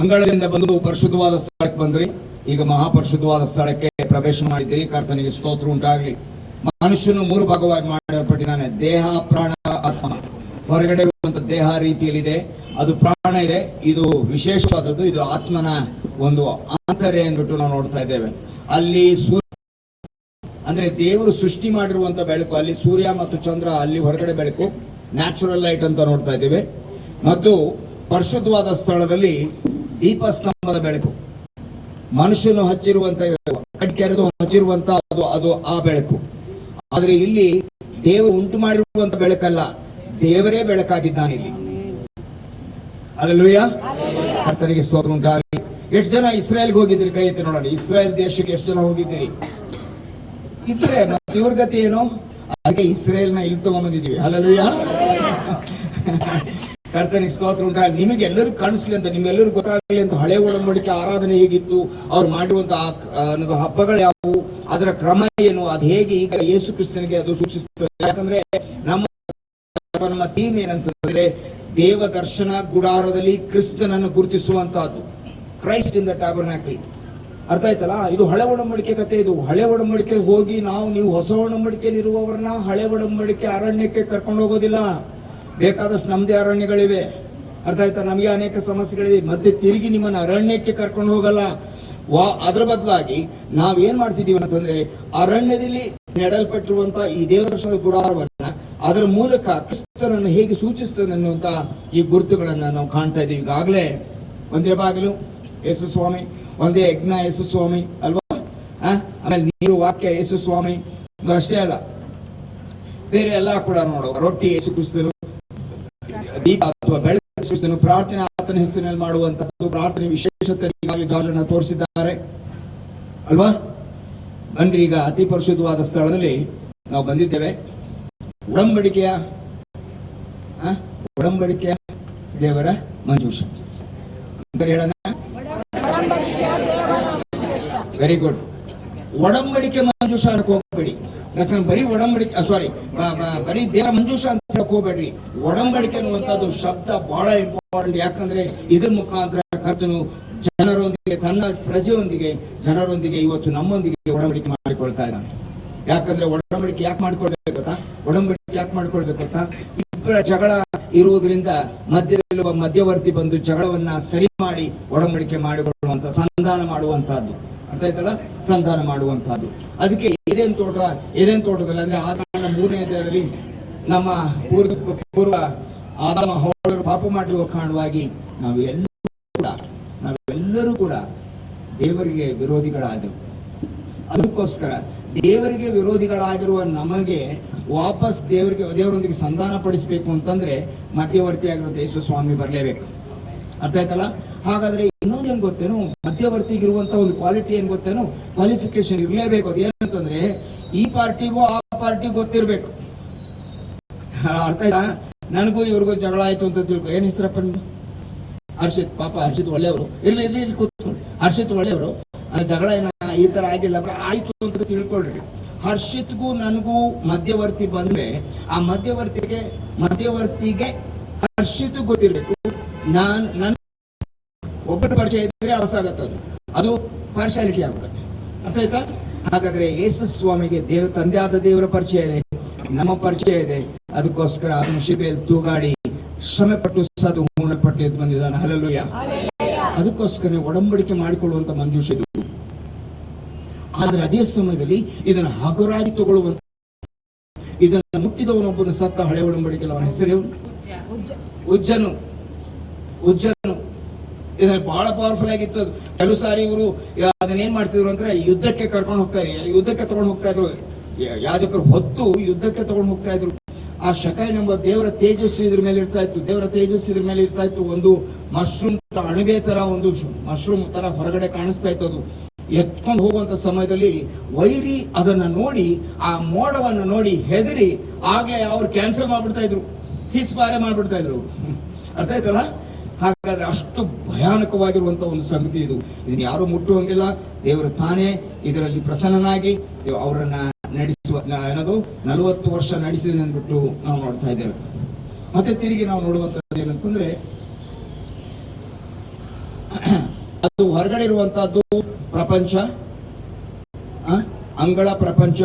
ಅಂಗಳದಿಂದ ಬಂದು ಪರಿಶುದ್ಧವಾದ ಸ್ಥಳಕ್ಕೆ ಬಂದ್ರಿ. ಈಗ ಮಹಾಪರಿಶುದ್ಧವಾದ ಸ್ಥಳಕ್ಕೆ ಪ್ರವೇಶ ಮಾಡಿದ್ದೀರಿ. ಕರ್ತನಿಗೆ ಸ್ತೋತ್ರ ಉಂಟಾಗಲಿ. ಮನುಷ್ಯನು 3 ಭಾಗವಾಗಿ ಮಾಡಲ್ಪಟ್ಟಿದ್ದಾನೆ: ದೇಹ, ಪ್ರಾಣ, ಆತ್ಮ. ಹೊರಗಡೆ ಇರುವಂತಹ ದೇಹ ರೀತಿಯಲ್ಲಿದೆ, ಅದು ಪ್ರಾಣ ಇದೆ, ಇದು ವಿಶೇಷವಾದದ್ದು, ಇದು ಆತ್ಮನ ಒಂದು ಆಂತರ್ಯ ಅಂದ್ಬಿಟ್ಟು ನಾವು ನೋಡ್ತಾ ಇದ್ದೇವೆ. ಅಲ್ಲಿ ಸೂರ್ಯ ಅಂದ್ರೆ ದೇವರು ಸೃಷ್ಟಿ ಮಾಡಿರುವಂತ ಬೆಳಕು, ಅಲ್ಲಿ ಸೂರ್ಯ ಮತ್ತು ಚಂದ್ರ, ಅಲ್ಲಿ ಹೊರಗಡೆ ಬೆಳಕು, ನ್ಯಾಚುರಲ್ ಲೈಟ್ ಅಂತ ನೋಡ್ತಾ ಇದ್ದೇವೆ. ಮತ್ತು ಪರಿಶುದ್ಧವಾದ ಸ್ಥಳದಲ್ಲಿ ದೀಪಸ್ತಂಭದ ಬೆಳಕು, ಮನುಷ್ಯನು ಹಚ್ಚಿರುವಂತ ಕಟ್ಕೆರೆದು ಹಚ್ಚಿರುವಂತ ಅದು ಆ ಬೆಳಕು. ಆದ್ರೆ ಇಲ್ಲಿ ದೇವರು ಉಂಟು ಮಾಡಿರುವಂತ ಬೆಳಕಲ್ಲ, ದೇವರೇ ಬೆಳಕಾಗಿದ್ದಾನೆ ಇಲ್ಲಿ. ಹಲ್ಲೆಲೂಯಾ, ಕರ್ತನಿಗೆ ಸ್ತೋತ್ರ ಉಂಟಾಗಲಿ. ಎಷ್ಟು ಜನ ಇಸ್ರಾಯೇಲ್ಗೆ ಹೋಗಿದ್ದೀರಿ? ಕೈ ಎತ್ತಿ ನೋಡೋಣ. ಇಸ್ರಾಯೇಲ್ ದೇಶಕ್ಕೆ ಎಷ್ಟು ಜನ ಹೋಗಿದ್ದೀರಿ? ಇದ್ರೆ ಮತ್ತೆ ಇವ್ರ ಗತಿ ಏನು? ಅದಕ್ಕೆ ಇಸ್ರೇಲ್ನ ಇಲ್ಲಿ ತಗೊಂಡ್ಬಂದಿದ್ದೀವಿ. ಹಲ್ಲೆಲೂಯಾ, ಕರ್ತನಿಗೆ ಸ್ತೋತ್ರ ಉಂಟಾಗಲಿ. ನಿಮಗೆಲ್ಲರಿಗೂ ಕಾಣಿಸ್ಲಿ ಅಂತ, ನಿಮ್ಮೆಲ್ಲರಿಗೂ ಗೊತ್ತಾಗಲಿ ಅಂತ ಹಳೆ ಒಡಂಬಡಿಕೆ ಆರಾಧನೆ ಹೇಗಿತ್ತು, ಅವ್ರು ಮಾಡಿರುವಂತಹ ಹಬ್ಬಗಳು ಯಾವುವು, ಅದರ ಕ್ರಮ ಏನು, ಅದು ಹೇಗೆ ಈಗ ಯೇಸು ಕ್ರಿಸ್ತನಿಗೆ ಅದು ಸೂಚಿಸುತ್ತದೆ. ಯಾಕಂದ್ರೆ ನಮ್ಮ ಥೀಮ್ ಏನಂತಂದ್ರೆ ದೇವ ದರ್ಶನ ಗುಡಾರದಲ್ಲಿ ಕ್ರಿಸ್ತನನ್ನು ಗುರುತಿಸುವಂತಹದ್ದು, ಕ್ರೈಸ್ಟ್ ಇನ್ ದ ಟ್ಯಾಬರ್ನಾಕಲ್. ಅರ್ಥ ಆಯ್ತಲ್ಲ? ಇದು ಹಳೆ ಒಡಂಬಡಿಕೆ ಕಥೆ. ಇದು ಹಳೆ ಒಡಂಬಡಿಕೆ ಹೋಗಿ ನೀವು ಹೊಸ ಒಡಂಬಡಿಕೆಯಲ್ಲಿ ಇರುವವರನ್ನ ಹಳೆ ಒಡಂಬಡಿಕೆ ಅರಣ್ಯಕ್ಕೆ ಕರ್ಕೊಂಡು ಹೋಗೋದಿಲ್ಲ. ಬೇಕಾದಷ್ಟು ನಮ್ದೇ ಅರಣ್ಯಗಳಿವೆ. ಅರ್ಥ ಆಯ್ತಾ? ನಮಗೆ ಅನೇಕ ಸಮಸ್ಯೆಗಳಿವೆ. ಮತ್ತೆ ತಿರುಗಿ ನಿಮ್ಮನ್ನ ಅರಣ್ಯಕ್ಕೆ ಕರ್ಕೊಂಡು ಹೋಗಲ್ಲ. ಅದರ ಬದಲಾಗಿ ನಾವೇನ್ ಮಾಡ್ತಿದೀವಿ ಅಂತಂದ್ರೆ, ಅರಣ್ಯದಲ್ಲಿ ನೆಡಲ್ಪಟ್ಟಿರುವಂತ ಈ ದೇವದರ್ಶನದ ಗುಡಾರವನ್ನ ಅದರ ಮೂಲಕ ಕ್ರಿಸ್ತನನ್ನು ಹೇಗೆ ಸೂಚಿಸ್ತದೆ ಅನ್ನುವಂತ ಈ ಗುರುತುಗಳನ್ನ ನಾವು ಕಾಣ್ತಾ ಇದೀವಿ. ಈಗಾಗಲೇ ಒಂದೇ ಬಾಗಿಲು ಯೇಸು ಸ್ವಾಮಿ, ಒಂದೇ ಯಜ್ಞ ಯೇಸು ಸ್ವಾಮಿ ಅಲ್ವಾ? ಆಮೇಲೆ ನೀರು ವಾಕ್ಯ ಯೇಸು ಸ್ವಾಮಿ. ಅಷ್ಟೇ ಅಲ್ಲ, ಬೇರೆ ಎಲ್ಲ ಕೂಡ ನೋಡುವ ರೊಟ್ಟಿ ಯೇಸು ಕ್ರಿಸ್ತನು, ದೀಪ ಅಥವಾ ಬೆಳಕು ಯೇಸು ಕ್ರಿಸ್ತನು, ಪ್ರಾರ್ಥನೆ ಆತನ ಹೆಸರಿನಲ್ಲಿ ಮಾಡುವಂತದ್ದು, ಪ್ರಾರ್ಥನೆ ವಿಶೇಷತೆ ಈಗಾಗಲೇ ಜಾರ್ಜನ್ನ ತೋರಿಸಿದ್ದಾರೆ ಅಲ್ವಾ? ಬನ್ರಿ, ಈಗ ಅತಿ ಪರಿಶುದ್ಧವಾದ ಸ್ಥಳದಲ್ಲಿ ನಾವು ಬಂದಿದ್ದೇವೆ. ಒಡಂಬಡಿಕೆಯ ದೇವರ ಮಂಜೂಷ ಅಂತ ಹೇಳೋಣ. Very good. ಒಡಂಬಡಿಕೆ ಮಂಜೂಷ ಅನ್ನಕ್ಕೆ ಹೋಗ್ಬೇಡಿ. ಯಾಕಂದ್ರೆ ಬರೀ ಒಡಂಬಡಿಕೆ ಬರೀ ದೇವರ ಮಂಜೂಷ ಅಂತ ಹೇಳಕ್ ಹೋಗ್ಬೇಡ್ರಿ. ಒಡಂಬಡಿಕೆ ಅನ್ನುವಂಥದ್ದು ಶಬ್ದ ಬಹಳ ಇಂಪಾರ್ಟೆಂಟ್. ಯಾಕಂದ್ರೆ ಇದ್ರ ಮುಖಾಂತರ ಕರ್ತನು ಜನರೊಂದಿಗೆ, ತನ್ನ ಪ್ರಜೆಯೊಂದಿಗೆ, ಜನರೊಂದಿಗೆ, ಇವತ್ತು ನಮ್ಮೊಂದಿಗೆ ಒಡಂಬಡಿಕೆ ಮಾಡಿಕೊಳ್ತಾ ಇದ್ದಾನೆ. ಯಾಕಂದ್ರೆ ಒಡಂಬಡಿಕೆ ಯಾಕೆ ಮಾಡ್ಕೊಳ್ಬೇಕು ಗೊತ್ತಾ? ಒಡಂಬಡಿಕೆ ಯಾಕೆ ಮಾಡ್ಕೊಳ್ಬೇಕು ಗೊತ್ತಾ? ಇಬ್ಬರ ಜಗಳ ಇರುವುದರಿಂದ ಮಧ್ಯದಲ್ಲಿರುವ ಮಧ್ಯವರ್ತಿ ಬಂದು ಜಗಳವನ್ನ ಸರಿ ಮಾಡಿ ಒಡಂಬಡಿಕೆ ಮಾಡಿಕೊಳ್ಳುವಂತ, ಸಂಧಾನ ಮಾಡುವಂತಹದ್ದು. ಅರ್ಥ ಆಯ್ತಲ್ಲ? ಸಂಧಾನ ಮಾಡುವಂತಹದ್ದು. ಅದಕ್ಕೆ ಏದೇನ್ ತೋಟದಲ್ಲಿ ಅಂದ್ರೆ ಆದಾಮ 3ನೇ ಅಧ್ಯಾಯದಲ್ಲಿ ನಮ್ಮ ಪೂರ್ವ ಆದಾಮ ಹವ್ವಳರು ಪಾಪ ಮಾಡಿರುವ ಕಾರಣವಾಗಿ ನಾವೆಲ್ಲರೂ ಕೂಡ ದೇವರಿಗೆ ವಿರೋಧಿಗಳಾದೆವು. ಅದಕ್ಕೋಸ್ಕರ ದೇವರಿಗೆ ವಿರೋಧಿಗಳಾಗಿರುವ ನಮಗೆ ವಾಪಸ್ ದೇವರೊಂದಿಗೆ ಸಂಧಾನ ಪಡಿಸಬೇಕು ಅಂತಂದ್ರೆ ಮಧ್ಯವರ್ತಿಯಾಗಿರೋ ಯೇಸು ಸ್ವಾಮಿ ಬರಲೇಬೇಕು. ಅರ್ಥ ಆಯ್ತಲ್ಲ? ಹಾಗಾದ್ರೆ ಇನ್ನೊಂದೇನು ಗೊತ್ತೇನು? ಮಧ್ಯವರ್ತಿಗಿರುವಂತ ಒಂದು ಕ್ವಾಲಿಟಿ ಏನ್ ಗೊತ್ತೇನು? ಕ್ವಾಲಿಫಿಕೇಶನ್ ಇರಲೇಬೇಕು. ಅದೇನಂತಂದ್ರೆ ಈ ಪಾರ್ಟಿಗೂ ಆ ಪಾರ್ಟಿಗೂ ಗೊತ್ತಿರ್ಬೇಕು. ಅರ್ಥ ಆಯ್ತಾ? ನನಗೂ ಇವ್ರಿಗೂ ಜಗಳ ಆಯ್ತು ಅಂತ ತಿಳ್ಕೊ. ಏನ್ ಹೆಸರಪ್ಪ ನಿಮ್ದು? ಹರ್ಷಿತ್. ಪಾಪ ಹರ್ಷಿತ್ ಒಳ್ಳೆಯವರು. ಇರ್ಲಿ ಕೂತ್ಕೊಂಡು. ಹರ್ಷಿತ್ ಒಳ್ಳೆಯವರು. ಜಗಳ ಏನ ಈ ತರ ಆಗಿಲ್ಲ, ಆಯ್ತು ಅಂತ ತಿಳ್ಕೊಳ್ರಿ. ಹರ್ಷಿತ್ಗೂ ನನಗೂ ಮಧ್ಯವರ್ತಿ ಬಂದ್ರೆ ಆ ಮಧ್ಯವರ್ತಿಗೆ ಹರ್ಷಿತ್ ಗೊತ್ತಿರ್ಬೇಕು. ನನ್ನ ಒಬ್ಬರ ಪರಿಚಯ ಇದ್ರೆ ಅವಸಾಗತ್ತದು, ಅದು ಪಾರ್ಶಾಲಿಟಿ ಆಗ್ಬಿಡುತ್ತೆ. ಅರ್ಥ ಆಯ್ತಾ? ಹಾಗಾದ್ರೆ ಯೇಸು ಸ್ವಾಮಿಗೆ ತಂದೆ ಆದ ದೇವರ ಪರಿಚಯ ಇದೆ, ನಮ್ಮ ಪರಿಚಯ ಇದೆ. ಅದಕ್ಕೋಸ್ಕರ ಅದನ್ನು ಶಿಬೆಯಲ್ಲಿ ತೂಗಾಡಿ ಶ್ರಮೆ ಪಟ್ಟು ಸತ್ತು ಹೂಣಲ್ಪಟ್ಟು ಎದ್ದು ಬಂದಿದ್ದಾನೆ. ಹಲ್ಲೆಲೂಯಾ. ಅದಕ್ಕೋಸ್ಕರ ಒಡಂಬಡಿಕೆ ಮಾಡಿಕೊಳ್ಳುವಂತ ಮಂಜೂಷ ಇದು. ಆದ್ರೆ ಅದೇ ಸಮಯದಲ್ಲಿ ಇದನ್ನು ಹಗುರಾಗಿ ತಗೊಳ್ಳುವಂತ, ಇದನ್ನು ಮುಟ್ಟಿದವನೊಬ್ಬನು ಸತ್ತ ಹಳೆ ಒಡಂಬಡಿಕೆ. ಅವನ ಹೆಸರು ಉಜ್ಜನು. ಇದನ್ನು ಬಹಳ ಪವರ್ಫುಲ್ ಆಗಿತ್ತು. ಕೆಲವು ಸಾರಿ ಇವರು ಅದನ್ನೇನ್ ಮಾಡ್ತಿದ್ರು ಅಂದ್ರೆ ಯುದ್ಧಕ್ಕೆ ತಗೊಂಡು ಹೋಗ್ತಾ ಇದ್ರು. ಯಾಜಕರು ಹೊತ್ತು ಯುದ್ಧಕ್ಕೆ ತಗೊಂಡು ಹೋಗ್ತಾ ಇದ್ರು. ಆ ಶಕಾಯ್ ಎಂಬ ದೇವರ ತೇಜಸ್ಸು ಇದ್ರ ಮೇಲೆ ಇರ್ತಾ ಇತ್ತು. ಒಂದು ಮಶ್ರೂಮ್ ಅಣಬೆ ತರ, ಒಂದು ಮಶ್ರೂಮ್ ತರ ಹೊರಗಡೆ ಕಾಣಿಸ್ತಾ ಇತ್ತು. ಅದು ಎತ್ಕೊಂಡು ಹೋಗುವಂತ ಸಮಯದಲ್ಲಿ ವೈರಿ ಅದನ್ನ ನೋಡಿ, ಆ ಮೋಡವನ್ನು ನೋಡಿ ಹೆದರಿ ಆಗ್ಲೇ ಅವ್ರು ಕ್ಯಾನ್ಸಲ್ ಮಾಡ್ಬಿಡ್ತಾ ಇದ್ರು, ಸೀಸ್ಫೈರ್ ಮಾಡ್ಬಿಡ್ತಾ ಇದ್ರು. ಅರ್ಥ ಆಯ್ತಲ್ಲ? ಹಾಗಾದ್ರೆ ಅಷ್ಟು ಭಯಾನಕವಾಗಿರುವಂತ ಒಂದು ಸಂಗತಿ ಇದು. ಇದನ್ನ ಯಾರು ಮುಟ್ಟುವಂಗಿಲ್ಲ. ದೇವರು ತಾನೇ ಇದರಲ್ಲಿ ಪ್ರಸನ್ನನಾಗಿ ಅವರನ್ನ ನಡೆಸುವ 40 ವರ್ಷ ನಡೆಸಿದನು ಅಂದ್ಬಿಟ್ಟು ನಾವು ನೋಡ್ತಾ ಇದ್ದೇವೆ. ಮತ್ತೆ ತಿರುಗಿ ನಾವು ನೋಡುವಂತದ್ದು ಏನಂತಂದ್ರೆ ಅದು ಹೊರಗಡೆ ಇರುವಂತಹದ್ದು ಪ್ರಪಂಚ, ಅಂಗಳ ಪ್ರಪಂಚ,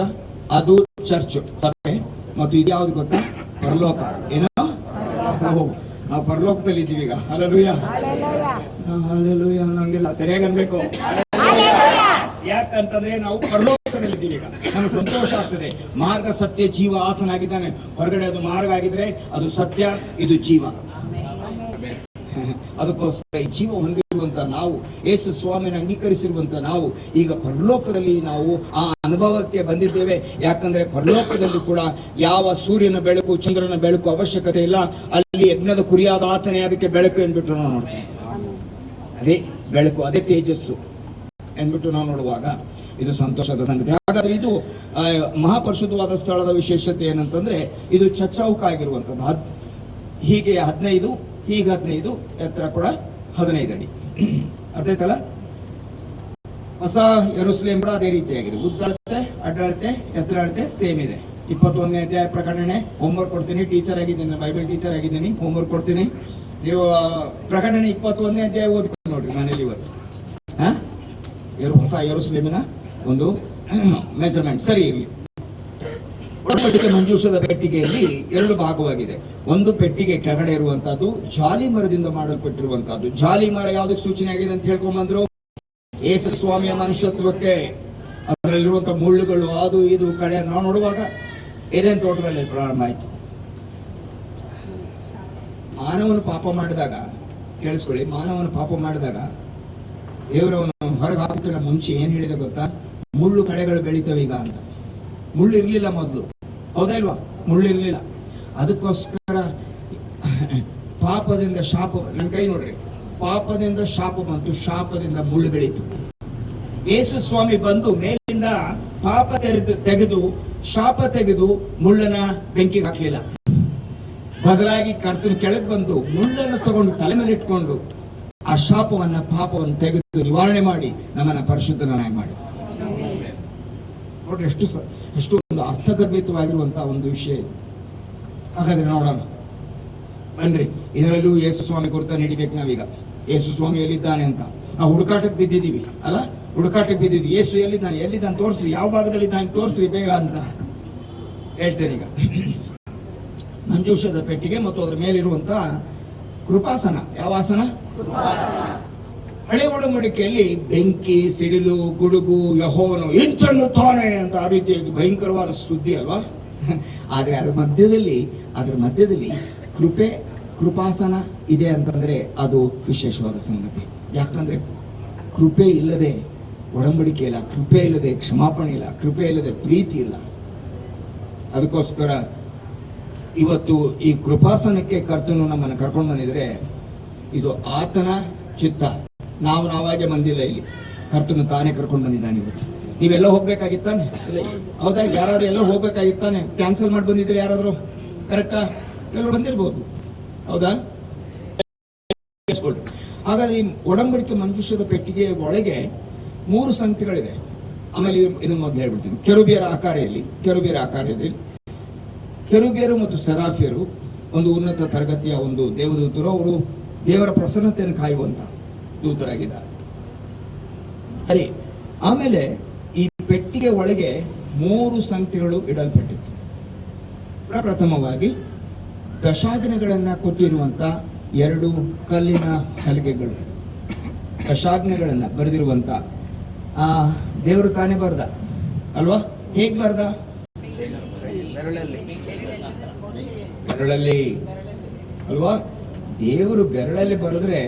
ಅದು ಚರ್ಚ್ ಸಭೆ. ಮತ್ತು ಇದ್ಯಾವ್ದು ಗೊತ್ತಾ? ಪರಲೋಕ. ಏನೋ ನಾವು ಪರಲೋಕದಲ್ಲಿ ಇದ್ದೀವಿ ಈಗ. ಹಲ್ಲೆಲೂಯಾ, ಹಲ್ಲೆಲೂಯಾ ಅನ್ನಂಗಿಲ್ಲ, ಸರಿಯಾಗಿ ಅನ್ಬೇಕು. ಯಾಕಂತಂದ್ರೆ ನಾವು ಪರಲೋಕದಲ್ಲಿ ಇದ್ದೀವಿ ಈಗ. ನಮ್ಗೆ ಸಂತೋಷ ಆಗ್ತದೆ. ಮಾರ್ಗ, ಸತ್ಯ, ಜೀವ ಆತನಾಗಿದ್ದಾನೆ. ಹೊರಗಡೆ ಅದು ಮಾರ್ಗ ಆಗಿದ್ರೆ ಅದು ಸತ್ಯ, ಇದು ಜೀವ. ಅದಕ್ಕೋಸ್ಕರ ಈ ಜೀವ ಹೊಂದಿರುವಂತ ನಾವು, ಯೇಸು ಸ್ವಾಮಿಯನ್ನು ಅಂಗೀಕರಿಸಿರುವಂತ ನಾವು ಈಗ ಪರಲೋಕದಲ್ಲಿ ನಾವು ಆ ಅನುಭವಕ್ಕೆ ಬಂದಿದ್ದೇವೆ. ಯಾಕಂದ್ರೆ ಪರಲೋಕದಲ್ಲಿ ಕೂಡ ಯಾವ ಸೂರ್ಯನ ಬೆಳಕು, ಚಂದ್ರನ ಬೆಳಕು ಅವಶ್ಯಕತೆ ಇಲ್ಲ. ಅಲ್ಲಿ ಯಜ್ಞದ ಕುರಿಯಾದ ಆತನೇ ಅದಕ್ಕೆ ಬೆಳಕು ಎಂದ್ಬಿಟ್ಟು ನಾವು ನೋಡ್ತೇವೆ. ಅದೇ ಬೆಳಕು, ಅದೇ ತೇಜಸ್ಸು ಎಂದ್ಬಿಟ್ಟು ನಾವು ನೋಡುವಾಗ ಇದು ಸಂತೋಷದ ಸಂಗತಿ. ಹಾಗಾದ್ರೆ ಇದು ಮಹಾಪರಿಶುದ್ಧವಾದ ಸ್ಥಳದ ವಿಶೇಷತೆ ಏನಂತಂದ್ರೆ ಇದು ಚಚ್ಚೌಕ ಆಗಿರುವಂಥದ್ದು. ಹೀಗೆ 15, ಹೀಗೆ 15, ಎತ್ತರ ಕೂಡ 15 ಅಡಿ. ಅರ್ಥ ಆಯ್ತಲ್ಲ? ಹೊಸ ಯೆರೂಸಲೇಮ್ ಕೂಡ ಅದೇ ರೀತಿಯಾಗಿದೆ. ಉದ್ದ ಅಳತೆ, ಅಡ್ಡ ಅಳತೆ, ಎತ್ತರ ಅಳತೆ ಸೇಮ್ ಇದೆ. 21ನೇ ಅಧ್ಯಾಯ ಪ್ರಕಟಣೆ ಹೋಮ್ವರ್ಕ್ ಕೊಡ್ತೀನಿ. ಟೀಚರ್ ಆಗಿದ್ದೀನಿ, ಬೈಬಲ್ ಟೀಚರ್ ಆಗಿದ್ದೀನಿ, ಹೋಮ್ವರ್ಕ್ ಕೊಡ್ತೀನಿ. ನೀವು ಪ್ರಕಟಣೆ 21ನೇ ಅಧ್ಯಾಯ ಓದ್ಕೊಂಡು ನೋಡ್ರಿ ಮನೇಲಿ ಇವತ್ತು. ಹೊಸ ಯೆರೂಸಲೇಮಿನ ಒಂದು ಮೆಜರ್ಮೆಂಟ್ ಸರಿ ಇರಲಿ. ಒಡಂಬಡಿಕೆ ಮಂಜೂಷದ ಪೆಟ್ಟಿಗೆಯಲ್ಲಿ 2 ಭಾಗವಾಗಿದೆ. ಒಂದು ಪೆಟ್ಟಿಗೆ ಕೆಳಗಡೆ ಇರುವಂತಹದ್ದು ಜಾಲಿ ಮರದಿಂದ ಮಾಡಲ್ಪಟ್ಟಿರುವಂತಹದ್ದು. ಜಾಲಿ ಮರ ಯಾವುದಕ್ಕೆ ಸೂಚನೆ ಆಗಿದೆ ಅಂತ ಹೇಳ್ಕೊಂಡ್ಬಂದ್ರು? ಯೇಸು ಸ್ವಾಮಿಯ ಮನುಷ್ಯತ್ವಕ್ಕೆ. ಅದರಲ್ಲಿರುವಂತಹ ಮುಳ್ಳುಗಳು, ಅದು ಇದು ಕಡೆ ನಾವು ನೋಡುವಾಗ ಏದೇನ್ ತೋಟದಲ್ಲಿ ಪ್ರಾರಂಭ ಆಯ್ತು. ಮಾನವನು ಪಾಪ ಮಾಡಿದಾಗ, ಕೇಳಿಸ್ಕೊಳ್ಳಿ, ಮಾನವನು ಪಾಪ ಮಾಡಿದಾಗ ದೇವರವನು ಹೊರಗೆ ಹಾಕುತ್ತಿನ ಮುಂಚೆ ಏನ್ ಹೇಳಿದೆ ಗೊತ್ತಾ? ಮುಳ್ಳು ಕಳೆಗಳು ಬೆಳಿತವೆ ಈಗ ಅಂತ. ಮುಳ್ಳು ಇರ್ಲಿಲ್ಲ ಮೊದಲು, ಹೌದಾ ಇಲ್ವಾ? ಮುಳ್ಳು ಇರ್ಲಿಲ್ಲ. ಅದಕ್ಕೋಸ್ಕರ ಪಾಪದಿಂದ ಶಾಪ, ನನ್ನ ಕೈ ನೋಡ್ರಿ, ಪಾಪದಿಂದ ಶಾಪ ಬಂತು, ಶಾಪದಿಂದ ಮುಳ್ಳು ಬೆಳೀತು. ಯೇಸು ಸ್ವಾಮಿ ಬಂದು ಮೇಲಿಂದ ಪಾಪ ತೆಗೆದು ಶಾಪ ತೆಗೆದು ಮುಳ್ಳನ್ನ ಬೆಂಕಿಗೆ ಹಾಕ್ಲಿಲ್ಲ. ಬದಲಾಗಿ ಕರ್ತನ ಕೆಳಗೆ ಬಂದು ಮುಳ್ಳನ್ನು ತಗೊಂಡು ತಲೆ ಮೇಲೆ ಇಟ್ಕೊಂಡು ಆ ಶಾಪವನ್ನ, ಪಾಪವನ್ನು ತೆಗೆದು ನಿವಾರಣೆ ಮಾಡಿ ನಮ್ಮನ್ನ ಪರಿಶುದ್ಧನಾಗಿ ಮಾಡಿ. ನೋಡ್ರಿ ಎಷ್ಟು ಒಂದು ಅರ್ಥಗರ್ಭಿತವಾಗಿರುವಂತಹ ಒಂದು ವಿಷಯ ಇದು. ಹಾಗಾದ್ರೆ ನೋಡೋಣ ಬನ್ರಿ. ಇದರಲ್ಲೂ ಯೇಸು ಸ್ವಾಮಿ ಗುರುತ ನೀಡಬೇಕು ನಾವೀಗ. ಯೇಸು ಸ್ವಾಮಿ ಎಲ್ಲಿದ್ದಾನೆ ಅಂತ ನಾವು ಹುಡುಕಾಟಕ್ಕೆ ಬಿದ್ದಿದ್ದೀವಿ ಅಲ್ಲ? ಹುಡುಕಾಟಕ್ಕೆ ಬಿದ್ದಿದ್ವಿ. ಯೇಸು ಎಲ್ಲಿದ್ದಾನೆ ತೋರಿಸ್ರಿ, ಯಾವ ಭಾಗದಲ್ಲಿ ಇದ್ದಾನೆ ತೋರಿಸ್ರಿ ಬೇಗ ಅಂತ ಹೇಳ್ತೇನೆ ಈಗ. ಮಂಜೂಷದ ಪೆಟ್ಟಿಗೆ ಮತ್ತು ಅದರ ಮೇಲಿರುವಂತ ಕೃಪಾಸನ. ಯಾವ ಆಸನ? ಹಳೆ ಒಡಂಬಡಿಕೆಯಲ್ಲಿ ಬೆಂಕಿ, ಸಿಡಿಲು, ಗುಡುಗು, ಯೆಹೋವನು ಇಂತೆನ್ನುತ್ತಾನೆ ಅಂತ ಆ ರೀತಿಯಾಗಿ ಭಯಂಕರವಾದ ಸುದ್ದಿ ಅಲ್ವಾ? ಆದ್ರೆ ಅದರ ಮಧ್ಯದಲ್ಲಿ ಕೃಪಾಸನ ಇದೆ ಅಂತಂದ್ರೆ ಅದು ವಿಶೇಷವಾದ ಸಂಗತಿ. ಯಾಕಂದ್ರೆ ಕೃಪೆ ಇಲ್ಲದೆ ಒಡಂಬಡಿಕೆ ಇಲ್ಲ, ಕೃಪೆ ಇಲ್ಲದೆ ಕ್ಷಮಾಪಣೆ ಇಲ್ಲ, ಕೃಪೆ ಇಲ್ಲದೆ ಪ್ರೀತಿ ಇಲ್ಲ. ಅದಕ್ಕೋಸ್ಕರ ಇವತ್ತು ಈ ಕೃಪಾಸನಕ್ಕೆ ಕರ್ತನು ನಮ್ಮನ್ನು ಕರ್ಕೊಂಡು ಬಂದಿದ್ರೆ ಇದು ಆತನ ಚಿತ್ತ. ನಾವಾಗೆ ಬಂದಿಲ್ಲ, ಇಲ್ಲಿ ಕರ್ತನು ತಾನೇ ಕರ್ಕೊಂಡು ಬಂದಿದ್ದಾನೆ. ಇವತ್ತು ನೀವೆಲ್ಲ ಹೋಗ್ಬೇಕಾಗಿತ್ತಾನೆ? ಹೌದಾ? ಯಾರಾದ್ರೂ ಎಲ್ಲ ಹೋಗ್ಬೇಕಾಗಿತ್ತಾನೆ? ಕ್ಯಾನ್ಸಲ್ ಮಾಡಿ ಬಂದಿದ್ರೆ ಯಾರಾದ್ರೂ? ಕರೆಕ್ಟಾ? ಕೆಲವರು ಬಂದಿರ್ಬೋದು, ಹೌದಾ? ಹಾಗಾದ್ರೆ ಈ ಒಡಂಬಡಿಕೆ ಮಂಜೂಷದ ಪೆಟ್ಟಿಗೆ ಒಳಗೆ 3 ಸಂಗತಿಗಳಿವೆ. ಆಮೇಲೆ ಇದನ್ನ ಮೊದಲು ಹೇಳ್ಬಿಡ್ತೀನಿ. ಕೆರೂಬಿಯರ ಆಕಾರದಲ್ಲಿ ಕೆರೂಬಿಯರು ಮತ್ತು ಸೆರಾಫಿಯರು ಒಂದು ಉನ್ನತ ತರಗತಿಯ ಒಂದು ದೇವದೂತರು. ಅವರು ದೇವರ ಪ್ರಸನ್ನತೆಯನ್ನು ಕಾಯುವಂತ ದೂತರಾಗಿದ್ದಾರೆ. ಸರಿ, ಆಮೇಲೆ ಈ ಪೆಟ್ಟಿಗೆ ಒಳಗೆ 3 ಸಂಗತಿಗಳು ಇಡಲ್ಪಟ್ಟಿತ್ತು. ಪ್ರಥಮವಾಗಿ ದಶಾಜ್ಞೆಗಳನ್ನ ಕೊಟ್ಟಿರುವಂತ 2 ಕಲ್ಲಿನ ಹಲಗೆಗಳು. ದಶಾಜ್ಞೆಗಳನ್ನ ಬರೆದಿರುವಂತ ದೇವರು ತಾನೇ ಬರ್ದ ಅಲ್ವಾ? ಹೇಗ್ ಬರ್ದ? ಬೆರಳಲ್ಲಿ ಅಲ್ವಾ? ದೇವರು ಬೆರಳಲ್ಲಿ ಬರೆದ್ರೆ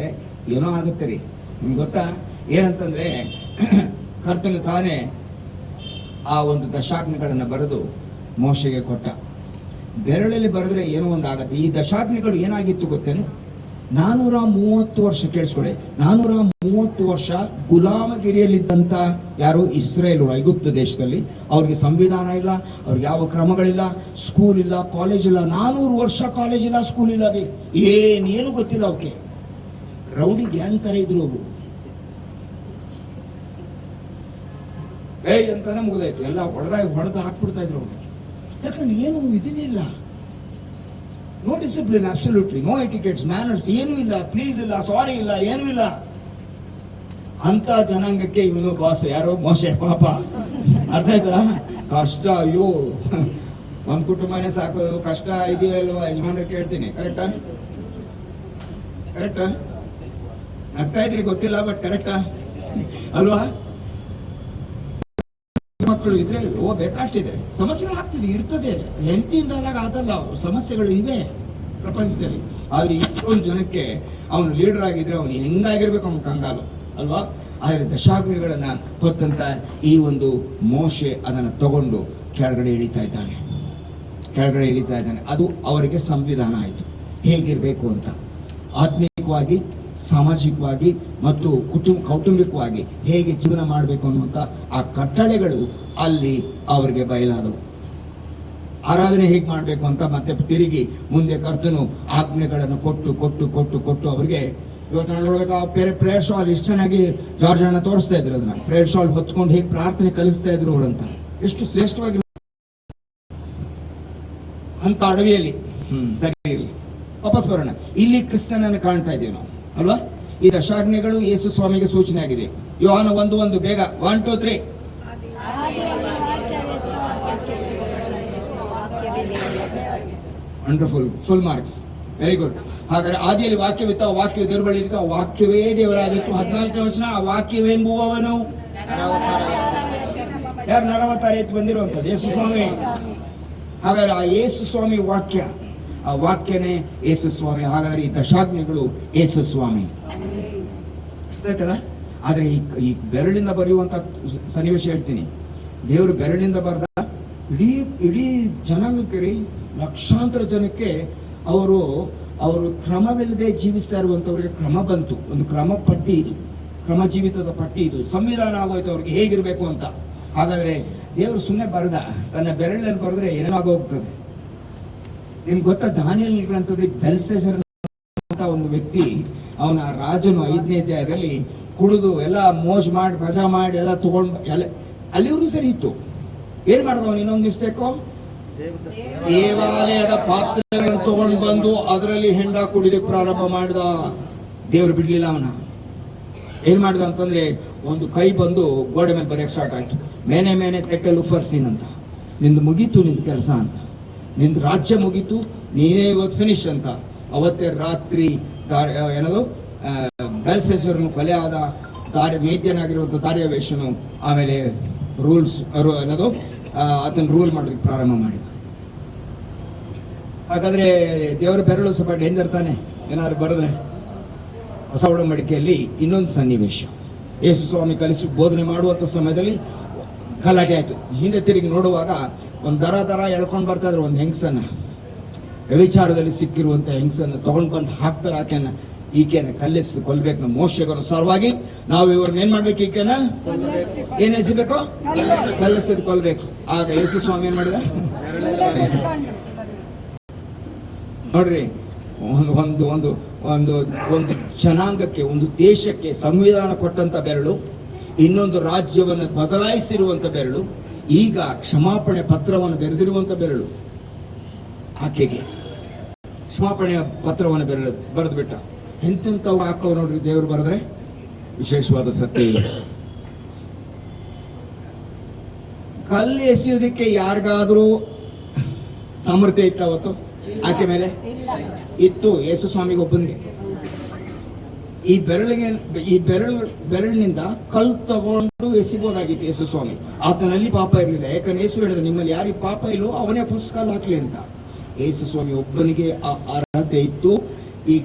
ಏನೋ ಆಗುತ್ತೆ ರೀ. ನಿಮ್ಗೆ ಗೊತ್ತಾ ಏನಂತಂದ್ರೆ, ಕರ್ತನು ತಾನೇ ಆ ಒಂದು ದಶಾಜ್ಞೆಗಳನ್ನ ಬರೆದು ಮೋಶೆಗೆ ಕೊಟ್ಟ. ಬೆರಳಲ್ಲಿ ಬರೆದ್ರೆ ಏನೋ ಒಂದು ಆಗತ್ತೆ. ಈ ದಶಾಜ್ಞೆಗಳು ಏನಾಗಿತ್ತು ಗೊತ್ತೇನು? 430 ವರ್ಷ, ಕೇಳಿಸ್ಕೊಳ್ಳಿ, 430 ವರ್ಷ ಗುಲಾಮಗಿರಿಯಲ್ಲಿದ್ದಂತ ಯಾರು? ಇಸ್ರೇಲ್, ಐಗುಪ್ತ ದೇಶದಲ್ಲಿ. ಅವ್ರಿಗೆ ಸಂವಿಧಾನ ಇಲ್ಲ, ಅವ್ರಿಗೆ ಯಾವ ಕ್ರಮಗಳಿಲ್ಲ, ಸ್ಕೂಲ್ ಇಲ್ಲ, ಕಾಲೇಜ್ ಇಲ್ಲ. 400 ವರ್ಷ ಕಾಲೇಜ್ ಇಲ್ಲ, ಸ್ಕೂಲ್ ಇಲ್ಲ ರೀ, ಏನೇನು ಗೊತ್ತಿಲ್ಲ ಅವಕ್ಕೆ. ರೌಡಿ ಗ್ಯಾಂಗ್ ತರ ಇದ್ರು ಅವರು. ಅಂತಾನೆ ಮುಗಿದಾಯ್ತು, ಎಲ್ಲ ಹೊಡೆದು ಹಾಕ್ಬಿಡ್ತಾ ಇದ್ರು ಅವರು. ಯಾಕಂದ್ರೆ ಏನು ಇದನ್ನಿಲ್ಲ, no discipline, absolutely no etiquettes, manners ಏನೂ ಇಲ್ಲ, ಪ್ಲೀಸ್ ಇಲ್ಲ, ಸಾರಿ ಇಲ್ಲ, ಏನೂ ಇಲ್ಲ. ಅಂತ ಜನಾಂಗಕ್ಕೆ ಇವನು ಬಾಸ್. ಯಾರೋ ಮೋಶೆ ಪಾಪ. ಅರ್ಥ ಆಯ್ತಾ? ಕಷ್ಟ, ಅಯ್ಯೋ ಒಂದ್ ಕುಟುಂಬನೇ ಸಾಕೋದು ಕಷ್ಟ ಇದೆಯಲ್ವಾ ಯಜಮಾನ್ರಿಗೆ ಕೇಳ್ತೀನಿ. ಕರೆಕ್ಟಾ? ಆಗ್ತಾ ಇದ್ರಿ ಗೊತ್ತಿಲ್ಲ, ಬಟ್ ಕರೆಕ್ಟಾ ಅಲ್ವಾ? ಮಕ್ಕಳು ಇದ್ರೆ ಬೇಕಷ್ಟಿದೆ, ಸಮಸ್ಯೆಗಳು ಆಗ್ತಿದೆ, ಇರ್ತದೆ. ಹೆಂಡತಿಯಿಂದ ಆಗಲ್ಲ, ಸಮಸ್ಯೆಗಳು ಇವೆ ಪ್ರಪಂಚದಲ್ಲಿ. ಆದ್ರೆ ಇಷ್ಟೊಂದು ಜನಕ್ಕೆ ಅವನು ಲೀಡರ್ ಆಗಿದ್ರೆ ಅವನು ಹೆಂಗಾಗಿರ್ಬೇಕು, ಅವನು ಕಂಗಾಲು ಅಲ್ವಾ? ಆದ್ರೆ ದಶಾಗ್ನಿಗಳನ್ನ ಹೊತ್ತಂತ ಈ ಒಂದು ಮೋಶೆ ಅದನ್ನ ತಗೊಂಡು ಕೆಳಗಡೆ ಇಳಿತಾ ಇದ್ದಾನೆ. ಅದು ಅವರಿಗೆ ಸಂವಿಧಾನ ಆಯಿತು, ಹೇಗಿರ್ಬೇಕು ಅಂತ. ಆತ್ಮೀಯವಾಗಿ, ಸಾಮಾಜಿಕವಾಗಿ ಮತ್ತು ಕೌಟುಂಬಿಕವಾಗಿ ಹೇಗೆ ಜೀವನ ಮಾಡಬೇಕು ಅನ್ನುವಂಥ ಆ ಕಟ್ಟಳೆಗಳು ಅಲ್ಲಿ ಅವರಿಗೆ ಬಯಲಾದವು. ಆರಾಧನೆ ಹೇಗೆ ಮಾಡಬೇಕು ಅಂತ ಮತ್ತೆ ತಿರುಗಿ ಮುಂದೆ ಕರ್ತನು ಆಜ್ಞೆಗಳನ್ನು ಕೊಟ್ಟು ಅವರಿಗೆ, ಇವತ್ತು ನೋಡ್ಬೇಕು, ಆ ಪ್ರೇಯರ್ ಶಾಲ್ ಎಷ್ಟು ಚೆನ್ನಾಗಿ ಜಾರ್ಜ್ ಅಣ್ಣ ತೋರಿಸ್ತಾ ಇದ್ರು. ಅದನ್ನ ಪ್ರೇಯರ್ ಶಾಲ್ ಹೊತ್ಕೊಂಡು ಹೇಗೆ ಪ್ರಾರ್ಥನೆ ಕಲಿಸ್ತಾ ಇದ್ರು ಅವರಂತ, ಎಷ್ಟು ಶ್ರೇಷ್ಠವಾಗಿ ಅಂತ ಅಡವಿಯಲ್ಲಿ. ಸರಿ ಇರಲಿ, ವಾಪಸ್ ಬರೋಣ. ಇಲ್ಲಿ ಕ್ರಿಸ್ತನನ್ನು ಕಾಣ್ತಾ ಇದ್ದೀವಿ ನಾವು ಅಲ್ವಾ? ಈ ದಶಾಜ್ಞೆಗಳು ಯೇಸು ಸ್ವಾಮಿಗೆ ಸೂಚನೆ ಆಗಿದೆ. ಯೋಹಾನ 1:1 ಬೇಗ 1, 2, 3. Wonderful, full marks, very good. ಹಾಗಾದ್ರೆ ಆದಿಯಲ್ಲಿ ವಾಕ್ಯವಿತ್ತು, ಆ ವಾಕ್ಯವು ದೇವರ ಬಳಿ ಇತ್ತು, ಆ ವಾಕ್ಯವೇ ದೇವರಾಗಿತ್ತು. 14ನೇ ವಚನ, ಆ ವಾಕ್ಯವೆಂಬುವವನು ಯಾರು? ನರವತಾರ ಎತ್ತು ಬಂದಿರುವಂಥದ್ದು ಯೇಸು ಸ್ವಾಮಿ. ಹಾಗಾದ್ರೆ ಆ ಯೇಸು ಸ್ವಾಮಿ ವಾಕ್ಯ, ಆ ವಾಕ್ಯನೇ ಯೇಸು ಸ್ವಾಮಿ. ಹಾಗಾದ್ರೆ ಈ ದಶಾಜ್ಞೆಗಳು ಯೇಸು ಸ್ವಾಮಿ ಆಯ್ತಲ್ಲ? ಆದ್ರೆ ಈ ಬೆರಳಿಂದ ಬರೆಯುವಂತ ಸನ್ನಿವೇಶ ಹೇಳ್ತೀನಿ. ದೇವರು ಬೆರಳಿಂದ ಬರೆದ ಇಡೀ ಜನಾಂಗಕ್ಕೆ, ಲಕ್ಷಾಂತರ ಜನಕ್ಕೆ ಅವರು ಕ್ರಮವಿಲ್ಲದೆ ಜೀವಿಸ್ತಾ ಇರುವಂತವ್ರಿಗೆ ಕ್ರಮ ಬಂತು. ಒಂದು ಕ್ರಮ ಪಟ್ಟಿ ಇದು, ಕ್ರಮ ಜೀವಿತದ ಪಟ್ಟಿ ಇದು. ಸಂವಿಧಾನ ಆಗೋಯ್ತು ಅವ್ರಿಗೆ ಹೇಗಿರ್ಬೇಕು ಅಂತ. ಹಾಗಾದ್ರೆ ದೇವರು ಸುಮ್ಮನೆ ಬರೆದ, ತನ್ನ ಬೆರಳಲ್ಲಿ ಬರೆದ್ರೆ ಏನಾಗೋಗ್ತದೆ. ನಿಮ್ಗೆ ಗೊತ್ತಾ, ದಾನಿಯೇಲ್ ಗ್ರಂಥದಲ್ಲಿ ಬೆಲ್ಶಚ್ಚರ್ ಅಂತ ಒಂದು ವ್ಯಕ್ತಿ, ಅವನ ರಾಜನು 5ನೇ ಅಧ್ಯಾಯದಲ್ಲಿ ಕುಡಿದು ಎಲ್ಲ ಮೋಜ್ ಮಾಡಿ ಮಜಾ ಮಾಡಿ ಎಲ್ಲ ತಗೊಂಡು ಅಲ್ಲಿವ್ರು ಸರಿ ಇತ್ತು. ಏನ್ ಮಾಡಿದವನು? ಇನ್ನೊಂದು ಮಿಸ್ಟೇಕು, ದೇವಾಲಯದ ಪಾತ್ರೆಗಳನ್ನು ತಗೊಂಡು ಬಂದು ಅದರಲ್ಲಿ ಹೆಂಡ ಕುಡಿದಕ್ಕೆ ಪ್ರಾರಂಭ ಮಾಡಿದ. ದೇವರು ಬಿಡ್ಲಿಲ್ಲ ಅವನ. ಏನ್ ಮಾಡಿದ ಅಂತಂದ್ರೆ, ಒಂದು ಕೈ ಬಂದು ಗೋಡೆ ಮೇಲೆ ಬರೆಯಕ್ಕೆ ಸ್ಟಾರ್ಟ್ ಆಯ್ತು. ಮೇನೆ ತೆಕ್ಕಲು ಫರ್ಸಿನ್ ಅಂತ, ನಿಂದು ಮುಗೀತು ನಿಂದು ಕೆಲಸ ಅಂತ, ನಿಂದು ರಾಜ್ಯ ಮುಗೀತು, ನೀನೇ ಇವತ್ತು ಫಿನಿಶ್ ಅಂತ. ಅವತ್ತೇ ರಾತ್ರಿ ಏನದು ಬೆಲ್ಶಚ್ಚರನು ಕೊಲೆ ಆದ. ವೇದ್ಯನಾಗಿರುವಂಥ ದಾರ್ಯಾವೆಷನು ಆಮೇಲೆ ರೂಲ್ಸ್ ಏನದು ಅದನ್ನ ರೂಲ್ ಮಾಡೋದಕ್ಕೆ ಪ್ರಾರಂಭ ಮಾಡಿದ. ಹಾಗಾದ್ರೆ ದೇವರ ಬೆರಳು ಸ್ವಲ್ಪ ಡೇಂಜರ್ ತಾನೆ, ಏನಾದ್ರು ಬರೆದ್ರೆ. ಹೊಸ ಒಡಂಬಡಿಕೆಯಲ್ಲಿ ಇನ್ನೊಂದು ಸನ್ನಿವೇಶ, ಯೇಸು ಸ್ವಾಮಿ ಬೋಧನೆ ಮಾಡುವಂಥ ಸಮಯದಲ್ಲಿ ಗಲಾಟೆ ಆಯ್ತು. ಹಿಂದೆ ತಿರುಗಿ ನೋಡುವಾಗ ಒಂದು ದರ ಎಳ್ಕೊಂಡು ಬರ್ತಾ ಇದ್ರು. ಒಂದು ಹೆಂಗಸನ್ನ, ವ್ಯಭಿಚಾರದಲ್ಲಿ ಸಿಕ್ಕಿರುವಂತ ಹೆಂಗಸನ್ನ ತಗೊಂಡು ಬಂದು ಹಾಕ್ತಾರೆ. ಈಕೆನ ಕಲ್ಲೆಸೆದು ಕೊಲ್ಬೇಕು. ನಮ್ಮ ಮೋಶೆಗನು ಸರವಾಗಿ ನಾವು ಇವ್ರನ್ನ ಏನ್ ಮಾಡ್ಬೇಕು? ಈಕೆನ ಏನ್ ಎಸಿಬೇಕು? ಕಲ್ಲೆಸೆದು ಕೊಲ್ಬೇಕು. ಆಗ ಯೇಸು ಸ್ವಾಮಿ ಏನ್ ಮಾಡಿದ ನೋಡ್ರಿ, ಒಂದು ಒಂದು ಒಂದು ಒಂದು ಜನಾಂಗಕ್ಕೆ, ಒಂದು ದೇಶಕ್ಕೆ ಸಂವಿಧಾನ ಕೊಟ್ಟಂತ ಬೆರಳು, ಇನ್ನೊಂದು ರಾಜ್ಯವನ್ನು ಬದಲಾಯಿಸಿರುವಂತ ಬೆರಳು, ಈಗ ಕ್ಷಮಾಪಣೆ ಪತ್ರವನ್ನು ಬರೆದಿರುವಂತ ಬೆರಳು. ಆಕೆಗೆ ಕ್ಷಮಾಪಣೆಯ ಪತ್ರವನ್ನು ಬರೆದು ಬಿಟ್ಟ. ಎಂತೆಂಥವ್ರು ಹಾಕವ್ ನೋಡ್ರಿ ದೇವರು ಬರೆದ್ರೆ. ವಿಶೇಷವಾದ ಸತ್ಯ ಇದೆ. ಕಲ್ಲು ಎಸೆಯೋದಕ್ಕೆ ಯಾರಿಗಾದ್ರೂ ಸಾಮರ್ಥ್ಯ ಇತ್ತ ಅವತ್ತು? ಆಕೆ ಮೇಲೆ ಇತ್ತು. ಯೇಸು ಸ್ವಾಮಿಗೆ ಒಬ್ಬನಿಗೆ ಈ ಬೆರಳಿನಿಂದ ಕಲ್ಲು ತಗೊಂಡು ಎಸಿಬೋದಾಗಿತ್ತು ಯೇಸು ಸ್ವಾಮಿ. ಆತನಲ್ಲಿ ಪಾಪ ಇರಲಿಲ್ಲ. ಯಾಕಂದ್ರೆ ಯೇಸು ಹೇಳಿದ, ನಿಮ್ಮಲ್ಲಿ ಯಾರಿಗೆ ಪಾಪ ಇಲ್ಲೋ ಅವನೇ ಫಸ್ಟ್ ಕಲ್ಲು ಹಾಕ್ಲಿ ಅಂತ. ಯೇಸು ಸ್ವಾಮಿ ಒಬ್ಬನಿಗೆ ಆ ಅರ್ಹತೆ ಇತ್ತು. ಈ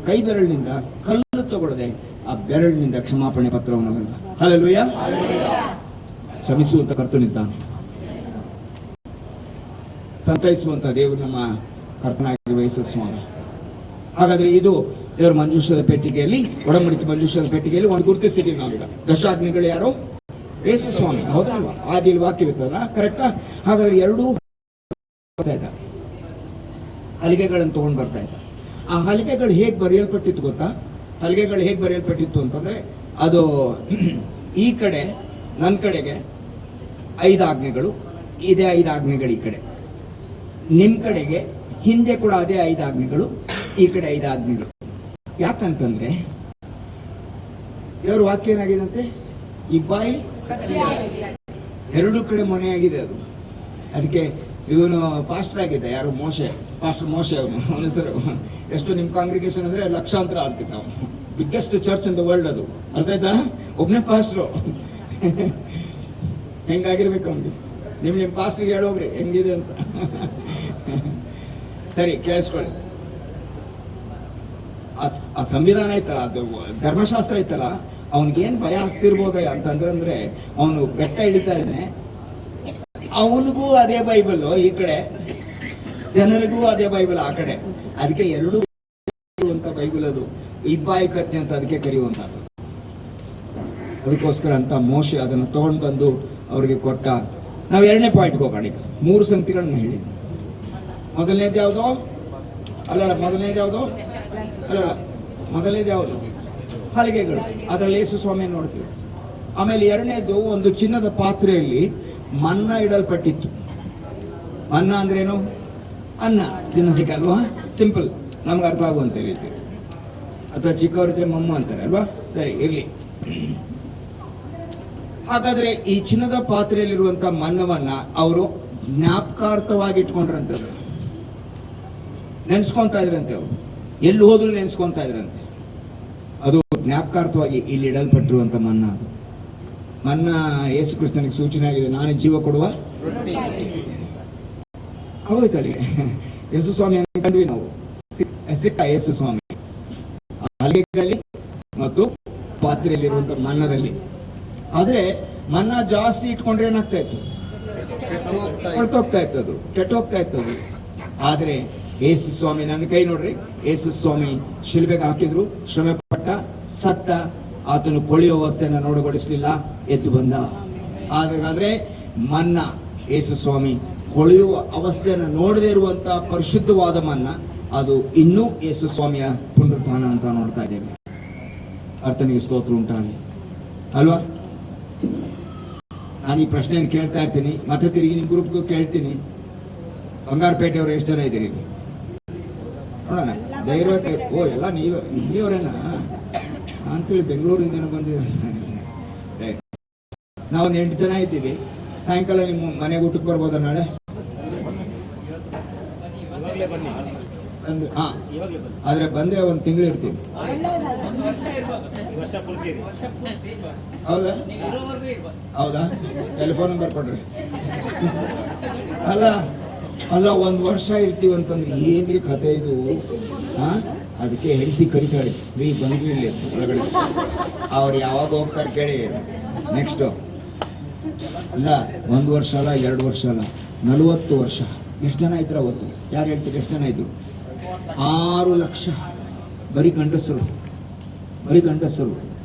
ಕೈ ಬೆರಳಿನಿಂದ ಕಲ್ಲು ತಗೊಳ್ಳದೆ ಆ ಬೆರಳಿನಿಂದ ಕ್ಷಮಾಪಣೆ ಪತ್ರವನ್ನು ಬರೆದ. ಹಲ್ಲೆಲೂಯಾ. ಕ್ಷಮಿಸುವಂತ ಕರ್ತನಿದ್ದಾನೆ, ಸಂತೈಸುವಂತ ದೇವರು ನಮ್ಮ ಕರ್ತನಾಗಿ ಯೇಸು ಸ್ವಾಮಿ. ಹಾಗಾದ್ರೆ ಇದು ದೇವರ ಮಂಜೂಷದ ಪೆಟ್ಟಿಗೆಯಲ್ಲಿ, ಒಡಂಬಡಿಕೆ ಮಂಜೂಷದ ಪೆಟ್ಟಿಗೆಯಲ್ಲಿ ಒಂದು ಗುರುತಿಸಿದ್ದೀವಿ ನಾವೀಗ. ದಶಾಜ್ಞೆಗಳು ಯಾರು? ಯೇಸು ಸ್ವಾಮಿ, ಹೌದಲ್ವಾ? ಆದಿಯಲ್ಲಿ ವಾಕ್ಯವಿತ್ತಲ್ಲ, ಕರೆಕ್ಟಾ? ಹಾಗಾದ್ರೆ ಎರಡೂ ಹಲಿಗೆಗಳನ್ನು ತಗೊಂಡು ಬರ್ತಾ ಇದ್ದ. ಆ ಹಲಿಗೆಗಳು ಹೇಗೆ ಬರೆಯಲ್ಪಟ್ಟಿತ್ತು ಗೊತ್ತಾ? ಹಲಿಗೆಗಳು ಹೇಗೆ ಬರೆಯಲ್ಪಟ್ಟಿತ್ತು ಅಂತಂದ್ರೆ, ಅದು ಈ ಕಡೆ ನನ್ನ ಕಡೆಗೆ 5 ಆಜ್ಞೆಗಳು, ಇದೇ 5 ಆಜ್ಞೆಗಳು ಈ ಕಡೆ. ನಿಮ್ ಕಡೆಗೆ ಹಿಂದೆ ಕೂಡ ಅದೇ 5 ಆಜ್ಞೆಗಳು, ಈ ಕಡೆ 5 ಆಜ್ಞೆಗಳು. ಯಾಕಂತಂದ್ರೆ ದೇವ್ರ ವಾಕ್ಯ ಏನಾಗಿದೆ ಇಬ್ಬಾಯಿ ಎರಡು ಕಡೆ ಮೊನೆಯಾಗಿದೆ ಅದು. ಅದಕ್ಕೆ ಇವನು ಪಾಸ್ಟರ್ ಆಗಿದ್ದ, ಯಾರು ಪಾಸ್ಟರ್ ಮೋಶೆ ಅವನ ಹೆಸರು. ಎಷ್ಟು ನಿಮ್ಮ ಕಾಂಗ್ರಿಗೇಷನ್ ಅಂದ್ರೆ ಲಕ್ಷಾಂತರ ಆಗ್ತಿತ್ತು. ಅವನು biggest church in the world ಅದು, ಅರ್ಥ ಆಯ್ತಾ? ಒಬ್ನೇ ಪಾಸ್ಟ್ರು. ಹೆಂಗಾಗಿರ್ಬೇಕು ಅವ್ನಿಗೆ. ನಿಮ್ಮ ಪಾಸ್ಟ್ರಿಗೆ ಹೇಳೋಗ್ರಿ ಹೆಂಗಿದೆ ಅಂತ. ಸರಿ, ಕೇಳಿಸ್ಕೊಳ್ಳಿ. ಆ ಸಂವಿಧಾನ ಐತಲ್ಲ, ಅದು ಧರ್ಮಶಾಸ್ತ್ರ ಐತಲ್ಲ, ಅವನಿಗೇನ್ ಭಯ ಆಗ್ತಿರ್ಬೋದ ಅಂತಂದ್ರೆ ಅವನು ಬೆಟ್ಟ ಇಳಿತಾ ಇದ್ದಾನೆ, ಅವನಿಗೂ ಅದೇ ಬೈಬಲ್ ಈ ಕಡೆ, ಜನರಿಗೂ ಅದೇ ಬೈಬಲ್ ಆ ಕಡೆ. ಅದಕ್ಕೆ ಎರಡು ಬೈಬಲ್ ಅದು ಇಬ್ಬಾಯಿ ಕತ್ನೆ ಅಂತ ಅದಕ್ಕೆ ಕರೆಯುವಂತದ್ದು. ಅದಕ್ಕೋಸ್ಕರ ಅಂತ ಮೋಶೆ ಅದನ್ನ ತಗೊಂಡು ಬಂದು ಅವ್ರಿಗೆ ಕೊಟ್ಟ. ನಾವು ಎರಡನೇ ಪಾಯಿಂಟ್ಗೆ ಹೋಗೋಣ. ಈಗ 3 ಸಂಗತಿಗಳನ್ನ ಹೇಳಿ. ಮೊದಲನೇದು ಯಾವುದು? ಮೊದಲನೇದು ಯಾವುದು? ಹಲಿಗೆಗಳು. ಅದರಲ್ಲಿ ಯೇಸು ಸ್ವಾಮಿ ನೋಡ್ತೀವಿ. ಆಮೇಲೆ ಎರಡನೇದು, ಒಂದು ಚಿನ್ನದ ಪಾತ್ರೆಯಲ್ಲಿ ಮನ್ನ ಇಡಲ್ಪಟ್ಟಿತ್ತು. ಮನ್ನ ಅಂದ್ರೇನು? ಅನ್ನ ತಿನ್ನೋದಕ್ಕೆ ಅಲ್ವಾ? ಸಿಂಪಲ್, ನಮ್ಗೆ ಅರ್ಥ ಆಗುವಂತ ರೀತಿ. ಅಥವಾ ಚಿಕ್ಕವರಿದ್ರೆ ಮಮ್ಮ ಅಂತಾರೆ ಅಲ್ವಾ? ಸರಿ, ಇರ್ಲಿ. ಹಾಗಾದ್ರೆ ಈ ಚಿನ್ನದ ಪಾತ್ರೆಯಲ್ಲಿರುವಂತ ಮನ್ನವನ್ನ ಅವರು ಜ್ಞಾಪಕಾರ್ಥವಾಗಿ ಇಟ್ಕೊಂಡ್ರಂತದ್ದು, ನೆನ್ಸ್ಕೊಂತಾ ಇದ್ರಂತೆ. ಅವರು ಎಲ್ಲಿ ಹೋದ್ರು ನೆನ್ಸ್ಕೊಂತಾ ಇದ್ರಂತೆ. ಅದು ಜ್ಞಾಪಕಾರ್ಥವಾಗಿ ಇಲ್ಲಿ ಇಡಲ್ಪಟ್ಟಿರುವಂತ ಮನ್ನ. ಅದು ಮನ್ನ ಯೇಸು ಕ್ರಿಸ್ತನಿಗೆ ಸೂಚನೆ ಆಗಿದೆ. ನಾನೇ ಜೀವ ಕೊಡುವ ಹೋಯ್ತಲ್ಲಿ ಯೇಸು ಸ್ವಾಮಿ ಕಂಡ್ವಿ ನಾವು. ಸಿಕ್ಕ ಯೇಸು ಸ್ವಾಮಿ ಹಲಿಗೆಗಳಲ್ಲಿ ಮತ್ತು ಪಾತ್ರೆಯಲ್ಲಿರುವಂತ ಮನ್ನದಲ್ಲಿ. ಆದ್ರೆ ಮನ್ನ ಜಾಸ್ತಿ ಇಟ್ಕೊಂಡ್ರೆ ಏನಾಗ್ತಾ ಇತ್ತು? ಹೊರಟೋಗ್ತಾ ಇತ್ತದು, ಕೆಟ್ಟೋಗ್ತಾ ಇತ್ತದು. ಆದ್ರೆ ಯೇಸು ಸ್ವಾಮಿ, ನನ್ನ ಕೈ ನೋಡ್ರಿ, ಯೇಸು ಸ್ವಾಮಿ ಶಿಲುಬೆಗೆ ಹಾಕಿದ್ರು, ಶ್ರಮೆ ಪಟ್ಟ, ಸತ್ತ. ಆತನು ಕೊಳೆಯೋ ಅವಸ್ಥೆಯನ್ನು ನೋಡಗೊಳಿಸಲಿಲ್ಲ, ಎದ್ದು ಬಂದ. ಹಾಗಾದ್ರೆ ಮನ್ನ, ಯೇಸು ಸ್ವಾಮಿ ಕೊಳೆಯುವ ಅವಸ್ಥೆಯನ್ನು ನೋಡದೇ ಇರುವಂತ ಪರಿಶುದ್ಧವಾದ ಮನ್ನ, ಅದು ಇನ್ನೂ ಯೇಸು ಸ್ವಾಮಿಯ ಪುನರುತ್ಥಾನ ಅಂತ ನೋಡ್ತಾ ಇದ್ದೇವೆ. ಅರ್ಥನಿಗೆ ಸ್ತೋತ್ರ ಉಂಟಾಗಲಿ ಅಲ್ವಾ? ನಾನು ಈ ಪ್ರಶ್ನೆಯನ್ನು ಕೇಳ್ತಾ ಇರ್ತೀನಿ, ಮತ್ತೆ ತಿರುಗಿ ನಿಮ್ಮ ಗ್ರೂಪ್ಗೂ ಕೇಳ್ತೀನಿ. ಬಂಗಾರಪೇಟೆಯವರು ಎಷ್ಟು ಜನ ಇದ್ದೀರಿ ನೋಡೋಣ, ಧೈರ್ಯವಾಗಿ. ಓ, ಎಲ್ಲ ನೀವರೇನಾ ಅಂತೇಳಿ ಬೆಂಗಳೂರಿಂದನೂ ಬಂದಿದ್ದಾರೆ. ನಾವೊಂದು 8 ಜನ ಇದ್ದೀವಿ. ಸಾಯಂಕಾಲ ನಿಮ್ಮ ಮನೆಗೆ ಊಟಕ್ಕೆ ಬರ್ಬೋದಾ ನಾಳೆ? ಆದ್ರೆ ಬಂದ್ರೆ 1 ತಿಂಗಳು ಇರ್ತೀವಿ. ಹೌದಾ? ಟೆಲಿಫೋನ್ ನಂಬರ್ ಕೊಡ್ರಿ. ಅಲ್ಲ 1 ವರ್ಷ ಇರ್ತೀವಿ ಅಂತಂದ್ರೆ ಏನ್ರಿ ಕತೆ ಇದು? ಅದಕ್ಕೆ ಹೆಂಡತಿ ಕರಿತಾಳೆ, ರೀ ಬಂದ್ರಿ ಇಲ್ಲಿ ಒಳಗಡೆ. ಅವ್ರು ಯಾವಾಗ ಹೋಗ್ತಾರೆ ಕೇಳಿ. ನೆಕ್ಸ್ಟ್ ಅಲ್ಲ 1 ವರ್ಷ ಅಲ್ಲ, 2 ವರ್ಷ ಅಲ್ಲ, 40 ವರ್ಷ. ಎಷ್ಟು ಜನ ಇದ್ರು ಅವತ್ತು? ಯಾರು ಹೇಳ್ತೀರಿ? ಎಷ್ಟು ಜನ ಇದ್ರು? 6 ಲಕ್ಷ ಬರೀ ಗಂಡಸರು.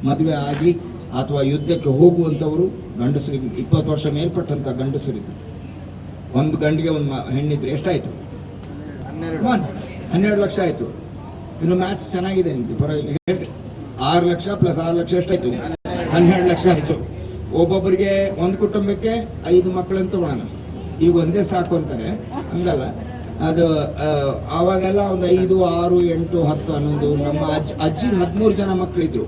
ಮದುವೆ ಆಗಿ ಅಥವಾ ಯುದ್ಧಕ್ಕೆ ಹೋಗುವಂಥವರು ಗಂಡಸರಿಗೆ 20 ವರ್ಷ ಮೇಲ್ಪಟ್ಟಂತ ಗಂಡಸರಿದ್ರು. ಒಂದು ಗಂಡಿಗೆ ಒಂದು ಹೆಣ್ಣಿದ್ರೆ ಎಷ್ಟಾಯ್ತು? 12 ಲಕ್ಷ ಆಯ್ತು. ಇನ್ನು ಮ್ಯಾಥ್ಸ್ ಚೆನ್ನಾಗಿದೆ ನಿಮ್ಗೆ, ಪರವಾಗಿಲ್ಲ ಹೇಳ್ರಿ. 6 ಲಕ್ಷ ಪ್ಲಸ್ 6 ಲಕ್ಷ ಎಷ್ಟಾಯ್ತು? 12 ಲಕ್ಷ ಆಯ್ತು. ಒಬ್ಬೊಬ್ಬರಿಗೆ ಒಂದು ಕುಟುಂಬಕ್ಕೆ 5 ಮಕ್ಕಳಂತ ತಗೊಳ್ಳೋಣ. ಈಗ ಒಂದೇ ಸಾಕು ಅಂತಾರೆ, ಹಂಗಲ್ಲ ಅದು. ಅವಾಗೆಲ್ಲ ಒಂದು 5, 6, 8, 10, 11. ನಮ್ಮ ಅಜ್ಜಿಗೆ 13 ಜನ ಮಕ್ಕಳಿದ್ರು.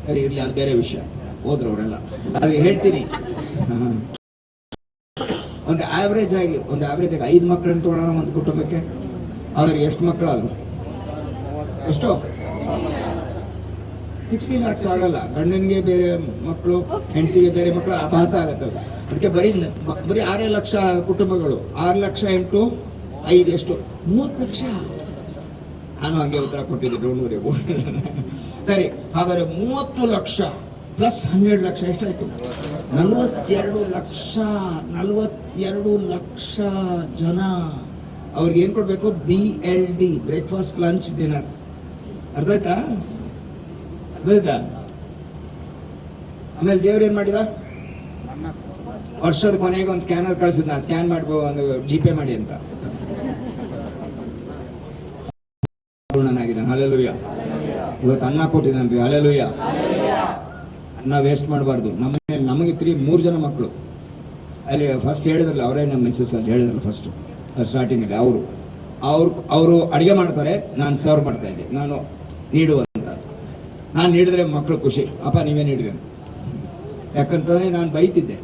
ಸರಿ, ಇರ್ಲಿ, ಅದು ಬೇರೆ ವಿಷಯ, ಹೋದ್ರು ಅವರೆಲ್ಲ. ಆದ್ರೆ ಹೇಳ್ತೀನಿ, ಒಂದು ಆವ್ರೇಜ್ ಆಗಿ 5 ಮಕ್ಕಳನ್ನು ತಗೊಳ್ಳೋಣ ಒಂದು ಕುಟುಂಬಕ್ಕೆ. ಆದ್ರೆ ಎಷ್ಟು ಮಕ್ಕಳಾದ್ರು? ಎಷ್ಟು? 16 lakhs ಆಗಲ್ಲ. ಗಂಡನಿಗೆ ಬೇರೆ ಮಕ್ಕಳು, ಹೆಂಡತಿಗೆ ಬೇರೆ ಮಕ್ಕಳು, ಅಭಾಸ ಆಗತ್ತೆ. ಅದಕ್ಕೆ ಬರೀ 6 ಲಕ್ಷ ಕುಟುಂಬಗಳು. 6 ಲಕ್ಷ ಇಂಟು 5 ಎಷ್ಟು? 30 ಲಕ್ಷ. ನಾನು ಹಂಗೆ ಉತ್ತರ ಕೊಟ್ಟಿದ್ದೆ, ಡೋಂಟ್ ವರಿ. ಸರಿ, ಹಾಗಾದ್ರೆ 30 ಲಕ್ಷ ಪ್ಲಸ್ 12 ಲಕ್ಷ ಎಷ್ಟಾಯ್ತು? 42 ಲಕ್ಷ ಜನ. ಅವ್ರಿಗೆ ಏನ್ ಕೊಡ್ಬೇಕು? BLD, breakfast, lunch, dinner. ಅರ್ಥ ಆಯ್ತಾ? ಆಮೇಲೆ ದೇವ್ರು ಏನ್ ಮಾಡಿದ? ವರ್ಷದ ಕೊನೆಗೆ ಒಂದು ಸ್ಕ್ಯಾನರ್ ಕಳಿಸಿದ್ನ, ಸ್ಕ್ಯಾನ್ ಮಾಡ್ಬೋ, ಒಂದು GPay ಮಾಡಿ ಅಂತ. ಪೂರ್ಣನಾಗಿದ್ದಾನೆ. ಹಲ್ಲೆಲೂಯಾ. ಇವತ್ತು ಅನ್ನ ಕೊಟ್ಟಿದ್ದಾನ್ರಿ. ಹಲ್ಲೆಲೂಯಾ. ಅನ್ನ ವೇಸ್ಟ್ ಮಾಡಬಾರ್ದು. ನಮಗೆ 3 ಜನ ಮಕ್ಕಳು. ಅಲ್ಲಿ ಫಸ್ಟ್ ಹೇಳಿದ್ರಲ್ಲ, ಅವರೇ ನಮ್ಮ ಮಿಸ್ಸಸ್ ಅಲ್ಲಿ ಹೇಳಿದ್ರಲ್ಲ ಫಸ್ಟ್ ಸ್ಟಾರ್ಟಿಂಗಲ್ಲಿ. ಅವರು ಅಡುಗೆ ಮಾಡ್ತಾರೆ, ನಾನು ಸರ್ವ್ ಮಾಡ್ತಾ ಇದ್ದೆ, ನಾನು ನೀಡುವಂಥದ್ದು. ನಾನು ನೀಡಿದ್ರೆ ಮಕ್ಕಳು ಖುಷಿ, ಅಪ್ಪ ನೀವೇ ನೀಡ್ರಿ ಅಂತ. ಯಾಕಂತಂದ್ರೆ ನಾನು ಬೈತಿದ್ದೆ,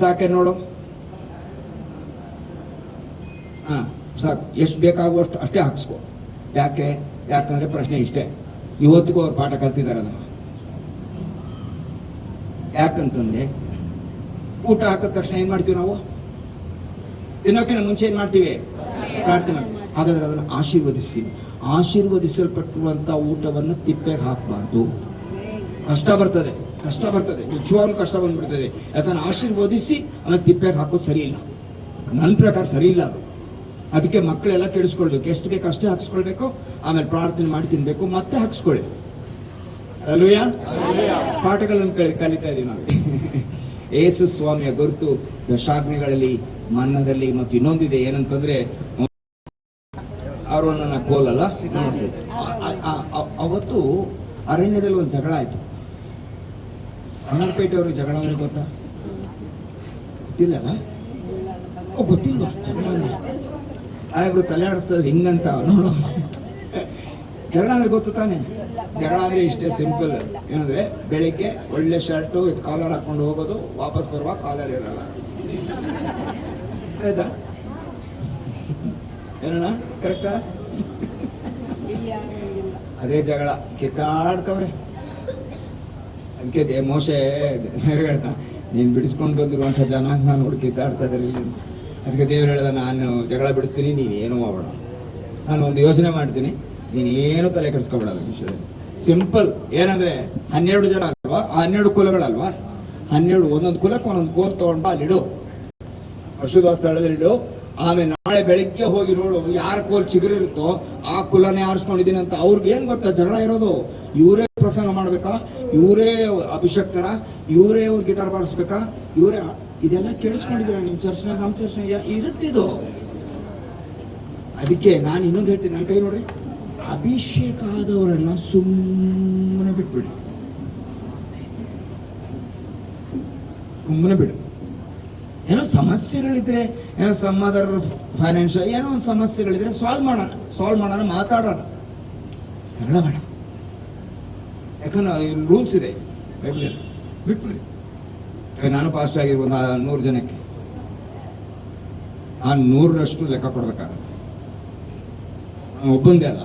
ಸಾಕೆ ನೋಡು, ಹಾ ಸಾಕು, ಎಷ್ಟು ಬೇಕಾಗುವಷ್ಟು ಅಷ್ಟೇ ಹಾಕ್ಸ್ಕೊ. ಯಾಕಂದ್ರೆ ಪ್ರಶ್ನೆ ಇಷ್ಟೇ, ಇವತ್ತಿಗೂ ಅವ್ರು ಪಾಠ ಕಲ್ತಿದ್ದಾರೆ ಅದನ್ನು. ಯಾಕಂತಂದ್ರೆ ಊಟ ಹಾಕಿದ ತಕ್ಷಣ ಏನ್ ಮಾಡ್ತೀವಿ ನಾವು? ತಿನ್ನೋಕಿನ ಮುಂಚೆ ಏನ್ ಮಾಡ್ತೀವಿ? ಪ್ರಾರ್ಥನೆ. ಹಾಗಾದ್ರೆ ಅದನ್ನು ಆಶೀರ್ವದಿಸ್ತೀವಿ. ಆಶೀರ್ವದಿಸಲ್ಪಟ್ಟಿರುವಂತ ಊಟವನ್ನು ತಿಪ್ಪೆಗೆ ಹಾಕಬಾರ್ದು. ಕಷ್ಟ ಬರ್ತದೆ, ನಿಜವಾಗ್ಲೂ ಕಷ್ಟ ಬಂದ್ಬಿಡ್ತದೆ. ಯಾಕಂದ್ರೆ ಆಶೀರ್ವದಿಸಿ ಅದನ್ನ ತಿಪ್ಪೆಗೆ ಹಾಕೋದು ಸರಿ ಇಲ್ಲ, ನನ್ನ ಪ್ರಕಾರ ಸರಿ ಇಲ್ಲ ಅದು. ಅದಕ್ಕೆ ಮಕ್ಕಳೆಲ್ಲ ಕೆಡಿಸ್ಕೊಳ್ಬೇಕು, ಎಷ್ಟು ಬೇಕು ಅಷ್ಟೇ ಹಾಕ್ಸ್ಕೊಳ್ಬೇಕು, ಆಮೇಲೆ ಪ್ರಾರ್ಥನೆ ಮಾಡಿ ತಿನ್ಬೇಕು, ಮತ್ತೆ ಹಾಕ್ಸ್ಕೊಳ್ಳಿ. ಅಲ್ವಯ್ಯ, ಪಾಠಗಳನ್ನು ಕಲಿತಾ ಇದೀವಿ ನಾವು. ಯೇಸು ಸ್ವಾಮಿಯ ಗುರುತು ದಶಾಗ್ನಿಗಳಲ್ಲಿ, ಮನ್ನದಲ್ಲಿ, ಮತ್ತು ಇನ್ನೊಂದಿದೆ ಏನಂತಂದ್ರೆ ಅರೋನನ ಕೋಲಲ್ಲ ನೋಡ್ತೀವಿ. ಅವತ್ತು ಅರಣ್ಯದಲ್ಲಿ ಒಂದು ಜಗಳ ಆಯ್ತು. ಅಣ್ಣಾರ್ಪೇಟೆ ಅವ್ರಿಗೆ ಜಗಳ ಅಂದ್ರೆ ಗೊತ್ತಾ? ಗೊತ್ತಿಲ್ಲಲ್ಲ? ಗೊತ್ತಿಲ್ವಾ ಜಗಳ? ಸಾಹೇಬ್ರು ತಲೆ ಆಡಿಸ್ತದ್ರೆ ಹಿಂಗಂತ ನೋಡು. ಜಗಳ ಅಂದ್ರೆ ಗೊತ್ತು ತಾನೆ? ಜಗಳ ಅಂದ್ರೆ ಇಷ್ಟೇ ಸಿಂಪಲ್. ಏನಂದ್ರೆ ಬೆಳಿಗ್ಗೆ ಒಳ್ಳೆ ಶರ್ಟು ವಿತ್ ಕಾಲರ್ ಹಾಕೊಂಡು ಹೋಗೋದು, ವಾಪಸ್ ಬರುವಾಗ ಕಾಲರ್ ಇರಲ್ಲ. ಆಯ್ತಾ? ಏನಣ್ಣ ಕರೆಕ್ಟಾ? ಅದೇ ಜಗಳ, ಕಿತ್ತಾಡ್ತವ್ರೆ. ಅದಕ್ಕೆ ಮೋಶೆ ಹೇಳ್ತಾ, ನೀನ್ ಬಿಡಿಸ್ಕೊಂಡು ಬಂದಿರುವಂತ ಜನ ನಾನು ನೋಡಿ ಕಿತ್ತಾಡ್ತಾ ಇದಾರೆ ಇಲ್ಲಿ ಅಂತ. ಅದಕ್ಕೆ ದೇವ್ರು ಹೇಳ್ದ, ನಾನು ಜಗಳ ಬಿಡಿಸ್ತೀನಿ, ನೀನೇನು ಮಾಡೋಣ, ನಾನು ಒಂದು ಯೋಚನೆ ಮಾಡ್ತೀನಿ, ನೀನೇನು ತಲೆ ಕೆಡಿಸ್ಕೊಬೇಡ ಅದ್ರ ವಿಷಯದಲ್ಲಿ. ಸಿಂಪಲ್. ಏನಂದ್ರೆ 12 ಜನ ಅಲ್ವಾ, 12 ಕುಲಗಳಲ್ವಾ, 12 ಒಂದೊಂದು ಕುಲಕ್ಕೆ ಒಂದೊಂದು ಕೋಲ್ ತಗೊಂಡು ಅಲ್ಲಿಡು, ಪರಿಶುದ್ಧ ಸ್ಥಳದಲ್ಲಿಡು. ಆಮೇಲೆ ನಾಳೆ ಬೆಳಿಗ್ಗೆ ಹೋಗಿ ನೋಡು, ಯಾರ ಕೋಲ್ ಚಿಗುರಿರುತ್ತೋ ಆ ಕುಲನೇ ಆರಿಸ್ಕೊಂಡಿದ್ದೀನಿ ಅಂತ. ಅವ್ರಿಗೆ ಏನ್ ಗೊತ್ತಾ ಜಗಳ ಇರೋದು? ಇವರೇ ಪ್ರಸಂಗ ಮಾಡ್ಬೇಕಾ, ಇವರೇ ಅಭಿಷಕ್ತರ, ಇವರೇ ಗಿಟಾರ್ ಬಾರಿಸ್ಬೇಕಾ, ಇವರೇ ಇದೆಲ್ಲ ಕೇಳಿಸ್ಕೊಂಡಿದ್ದೀರ ನಿಮ್ ಚರ್ಚೆ, ನಮ್ಮ ಚರ್ಚೆ ಇರುತ್ತಿದು. ಅದಕ್ಕೆ ನಾನು ಇನ್ನೊಂದು ಹೇಳ್ತೀನಿ, ನನ್ನ ಕೈ ನೋಡ್ರಿ, ಅಭಿಷೇಕ ಆದವರನ್ನ ಸುಮ್ಮನೆ ಬಿಟ್ಬಿಡಿ, ಸುಮ್ಮನೆ ಬಿಡು. ಏನೋ ಸಮಸ್ಯೆಗಳಿದ್ರೆ, ಏನೋ ಸಮ್ ಅದರ್ ಫೈನಾನ್ಷಿಯಲ್ ಏನೋ ಒಂದು ಸಮಸ್ಯೆಗಳಿದ್ರೆ ಸಾಲ್ವ್ ಮಾಡೋಣ, ಮಾತಾಡೋಣ, ಎಲ್ಲ ಮಾಡೋಣ. ಯಾಕಂದ್ರೆ ರೂಲ್ಸ್ ಇದೆ, ಬಿಟ್ಬಿಡಿ. ನಾನು ಪಾಸ್ಟ್ ಆಗಿರ್ಬೋದು 100 ಜನಕ್ಕೆ ನಾನು 100ರಷ್ಟು ಲೆಕ್ಕ ಕೊಡ್ಬೇಕಾಗತ್ತೆ. ನಾನು ಒಬ್ಬಂದೇ ಅಲ್ಲ,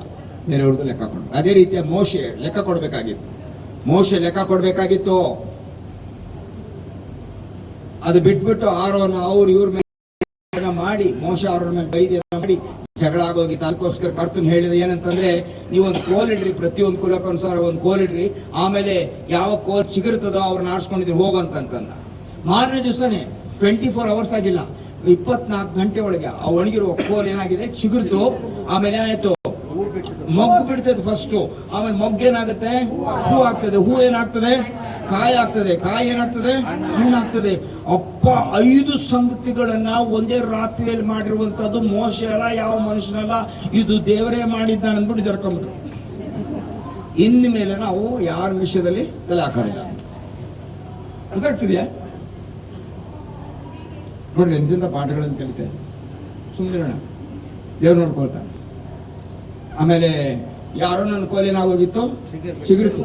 ಬೇರೆಯವ್ರದ್ದು ಲೆಕ್ಕ ಕೊಡ್ಬೇಕು. ಅದೇ ರೀತಿಯ ಮೋಶೆ ಲೆಕ್ಕ ಕೊಡ್ಬೇಕಾಗಿತ್ತು. ಅದು ಬಿಟ್ಬಿಟ್ಟು ಆರೋನ ಅವ್ರು ಇವ್ರ ಮೇಲೆ ಮಾಡಿ, ಮೋಶ ಅವ್ರ ಮೇಲೆ ಬೈದ ಮಾಡಿ ಜಗಳ ಆಗೋಗಿತ್ತು. ಅದಕ್ಕೋಸ್ಕರ ಕರ್ತನ್ ಹೇಳಿದ ಏನಂತಂದ್ರೆ, ನೀವೊಂದು ಕೋಲ್ ಇಡ್ರಿ, ಪ್ರತಿಯೊಂದು ಕುಲಕ್ಕನುಸಾರ ಒಂದು ಕೋಲ್ ಇಡ್ರಿ, ಆಮೇಲೆ ಯಾವ ಕೋಲ್ ಚಿಗುರ್ತದೋ ಅವ್ರನ್ನ ಆಡ್ಸ್ಕೊಂಡಿದ್ರೆ ಹೋಗಂತಂದ. ಮಾರನೇ ದಿವಸನೇ 24 hours ಆಗಿಲ್ಲ, 24 ಗಂಟೆ ಒಳಗೆ ಆ ಒಣಗಿರುವ ಕೋಲ್ ಏನಾಗಿದೆ, ಚಿಗುರ್ತು. ಆಮೇಲೆ ಏನಾಯ್ತು, ಮೊಗ್ಗು ಬಿಡ್ತದೆ ಫಸ್ಟ್. ಆಮೇಲೆ ಮೊಗ್ಗು ಏನಾಗುತ್ತೆ, ಹೂ ಆಗ್ತದೆ. ಹೂ ಏನಾಗ್ತದೆ, ಕಾಯಿ ಆಗ್ತದೆ. ಕಾಯಿ ಏನಾಗ್ತದೆ, ಹಣ್ಣಾಗ್ತದೆ. ಅಪ್ಪ, 5 ಸಂಗತಿಗಳನ್ನ ಒಂದೇ ರಾತ್ರಿಯಲ್ಲಿ ಮಾಡಿರುವಂತದ್ದು ಮೋಶೆ ಅಲ್ಲ, ಯಾವ ಮನುಷ್ಯನಲ್ಲ, ಇದು ದೇವರೇ ಮಾಡಿದ್ದಾನೆ ಅಂದ್ಬಿಟ್ಟು ಜರ್ಕೊಂಡ್ಬಿಟ್ರು. ಇನ್ನು ಮೇಲೆ ನಾವು ಯಾರ ವಿಷಯದಲ್ಲಿ ತಲೆ ಹಾಕೋದಿಲ್ಲ. ಅದಾಗ್ತಿದ್ಯಾ ನೋಡ್ರಿ, ಎಂತೆಂಥ ಪಾಠಗಳನ್ನು ಕಲಿತೇವೆ. ಸುಮ್ಮನೆ ದೇವ್ರು ನೋಡ್ಕೊಳ್ತಾನೆ. ಆಮೇಲೆ ಯಾರೋ ನನ್ನ ಕೋಲೇನಾಗೋಗಿತ್ತು, ಚಿಗುರಿತು.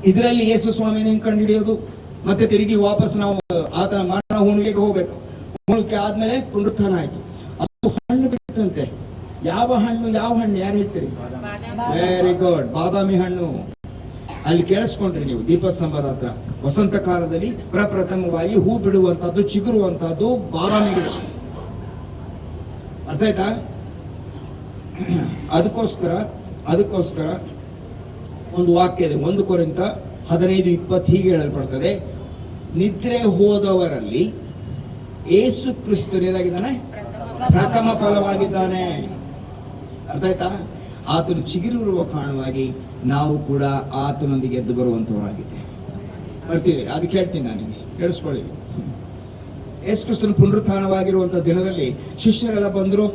ಇದರಲ್ಲಿ ಯೇಸು ಸ್ವಾಮಿನ ಹೆಂಗ್ ಕಂಡು ಹಿಡಿಯೋದು? ಮತ್ತೆ ತಿರುಗಿ ವಾಪಸ್ ನಾವು ಆತನ ಮರಣ ಹುಣ್ಣಿಗೆಗೆ ಹೋಗ್ಬೇಕು. ಹುಣ್ಣಿಗೆ ಆದ್ಮೇಲೆ ಪುನರುತ್ಥಾನ ಆಯ್ತು. ಅದು ಹಣ್ಣು ಬಿಟ್ಟಂತೆ. ಯಾವ ಹಣ್ಣು ಯಾರು ಹೇಳ್ತೀರಿ? ವೆರಿ ಗುಡ್, ಬಾದಾಮಿ ಹಣ್ಣು. ಅಲ್ಲಿ ಕೇಳಿಸ್ಕೊಂಡ್ರಿ ನೀವು, ದೀಪಸ್ತಂಭದ ಹತ್ರ ವಸಂತ ಕಾಲದಲ್ಲಿ ಪ್ರಪ್ರಥಮವಾಗಿ ಹೂ ಬಿಡುವಂತಹದ್ದು, ಚಿಗುರುವಂತಹದ್ದು ಬಾದಾಮಿ ಗಿಡ. ಅರ್ಥ ಆಯ್ತಾ? ಅದಕ್ಕೋಸ್ಕರ ಒಂದು ವಾಕ್ಯ ಇದೆ, 1 ಕೊರಿಂಥ 15:20 ಹೀಗೆ ಹೇಳಲ್ಪಡ್ತದೆ, ನಿದ್ರೆ ಹೋದವರಲ್ಲಿ ಯೇಸು ಕ್ರಿಸ್ತನೇನಾಗಿದ್ದಾನೆ, ಪ್ರಥಮ ಫಲವಾಗಿದ್ದಾನೆ. ಅರ್ಥ ಆಯ್ತಾ? ಆತನು ಚಿಗುರಿರುವ ಕಾರಣವಾಗಿ ನಾವು ಕೂಡ ಆತನೊಂದಿಗೆ ಎದ್ದು ಬರುವಂತವರಾಗಿದೆ. ಬರ್ತೀವಿ, ಅದಕ್ಕೆ ಹೇಳ್ತೀನಿ ನಾನಿಗೆ, ಕೇಳಿಸ್ಕೊಳ್ಳಿ. ಯೇಸು ಕ್ರಿಸ್ತನ ಪುನರುತ್ಥಾನವಾಗಿರುವಂತ ದಿನದಲ್ಲಿ ಶಿಷ್ಯರೆಲ್ಲ ಬಂದ್ರು,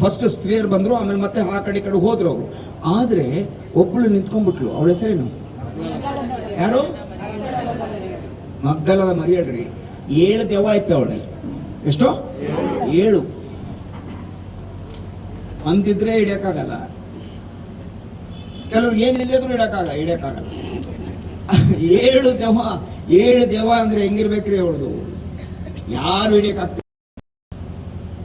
ಫಸ್ಟ್ ಸ್ತ್ರೀಯರು ಬಂದ್ರು, ಆಮೇಲೆ ಮತ್ತೆ ಆ ಕಡೆ ಹೋದ್ರು ಅವರು. ಆದ್ರೆ ಒಬ್ಳು ನಿಂತ್ಕೊಂಡ್ಬಿಟ್ಲು. ಅವಳ ಹೆಸರೇನು? ಯಾರು? ಮಗ್ದಲದ ಮರಿಯಳ್ರಿ. 7 ದೆವ್ವ ಆಯ್ತು ಅವಳಲ್ಲಿ. ಎಷ್ಟು? 7. ಒಂದಿದ್ರೆ ಹಿಡಿಯಕ್ಕಾಗಲ್ಲ. ಕೆಲವ್ರಿಗೆ ಏನಿಲ್ಲದ್ರು ಇಡಕ್ಕಾಗಲ್ಲ. 7 ದೆವ್ವ ಅಂದ್ರೆ ಹೆಂಗಿರ್ಬೇಕ್ರಿ ಅವಳದು, ಯಾರು ಹಿಡಿಯಕ್ಕಾಗ್ತದೆ?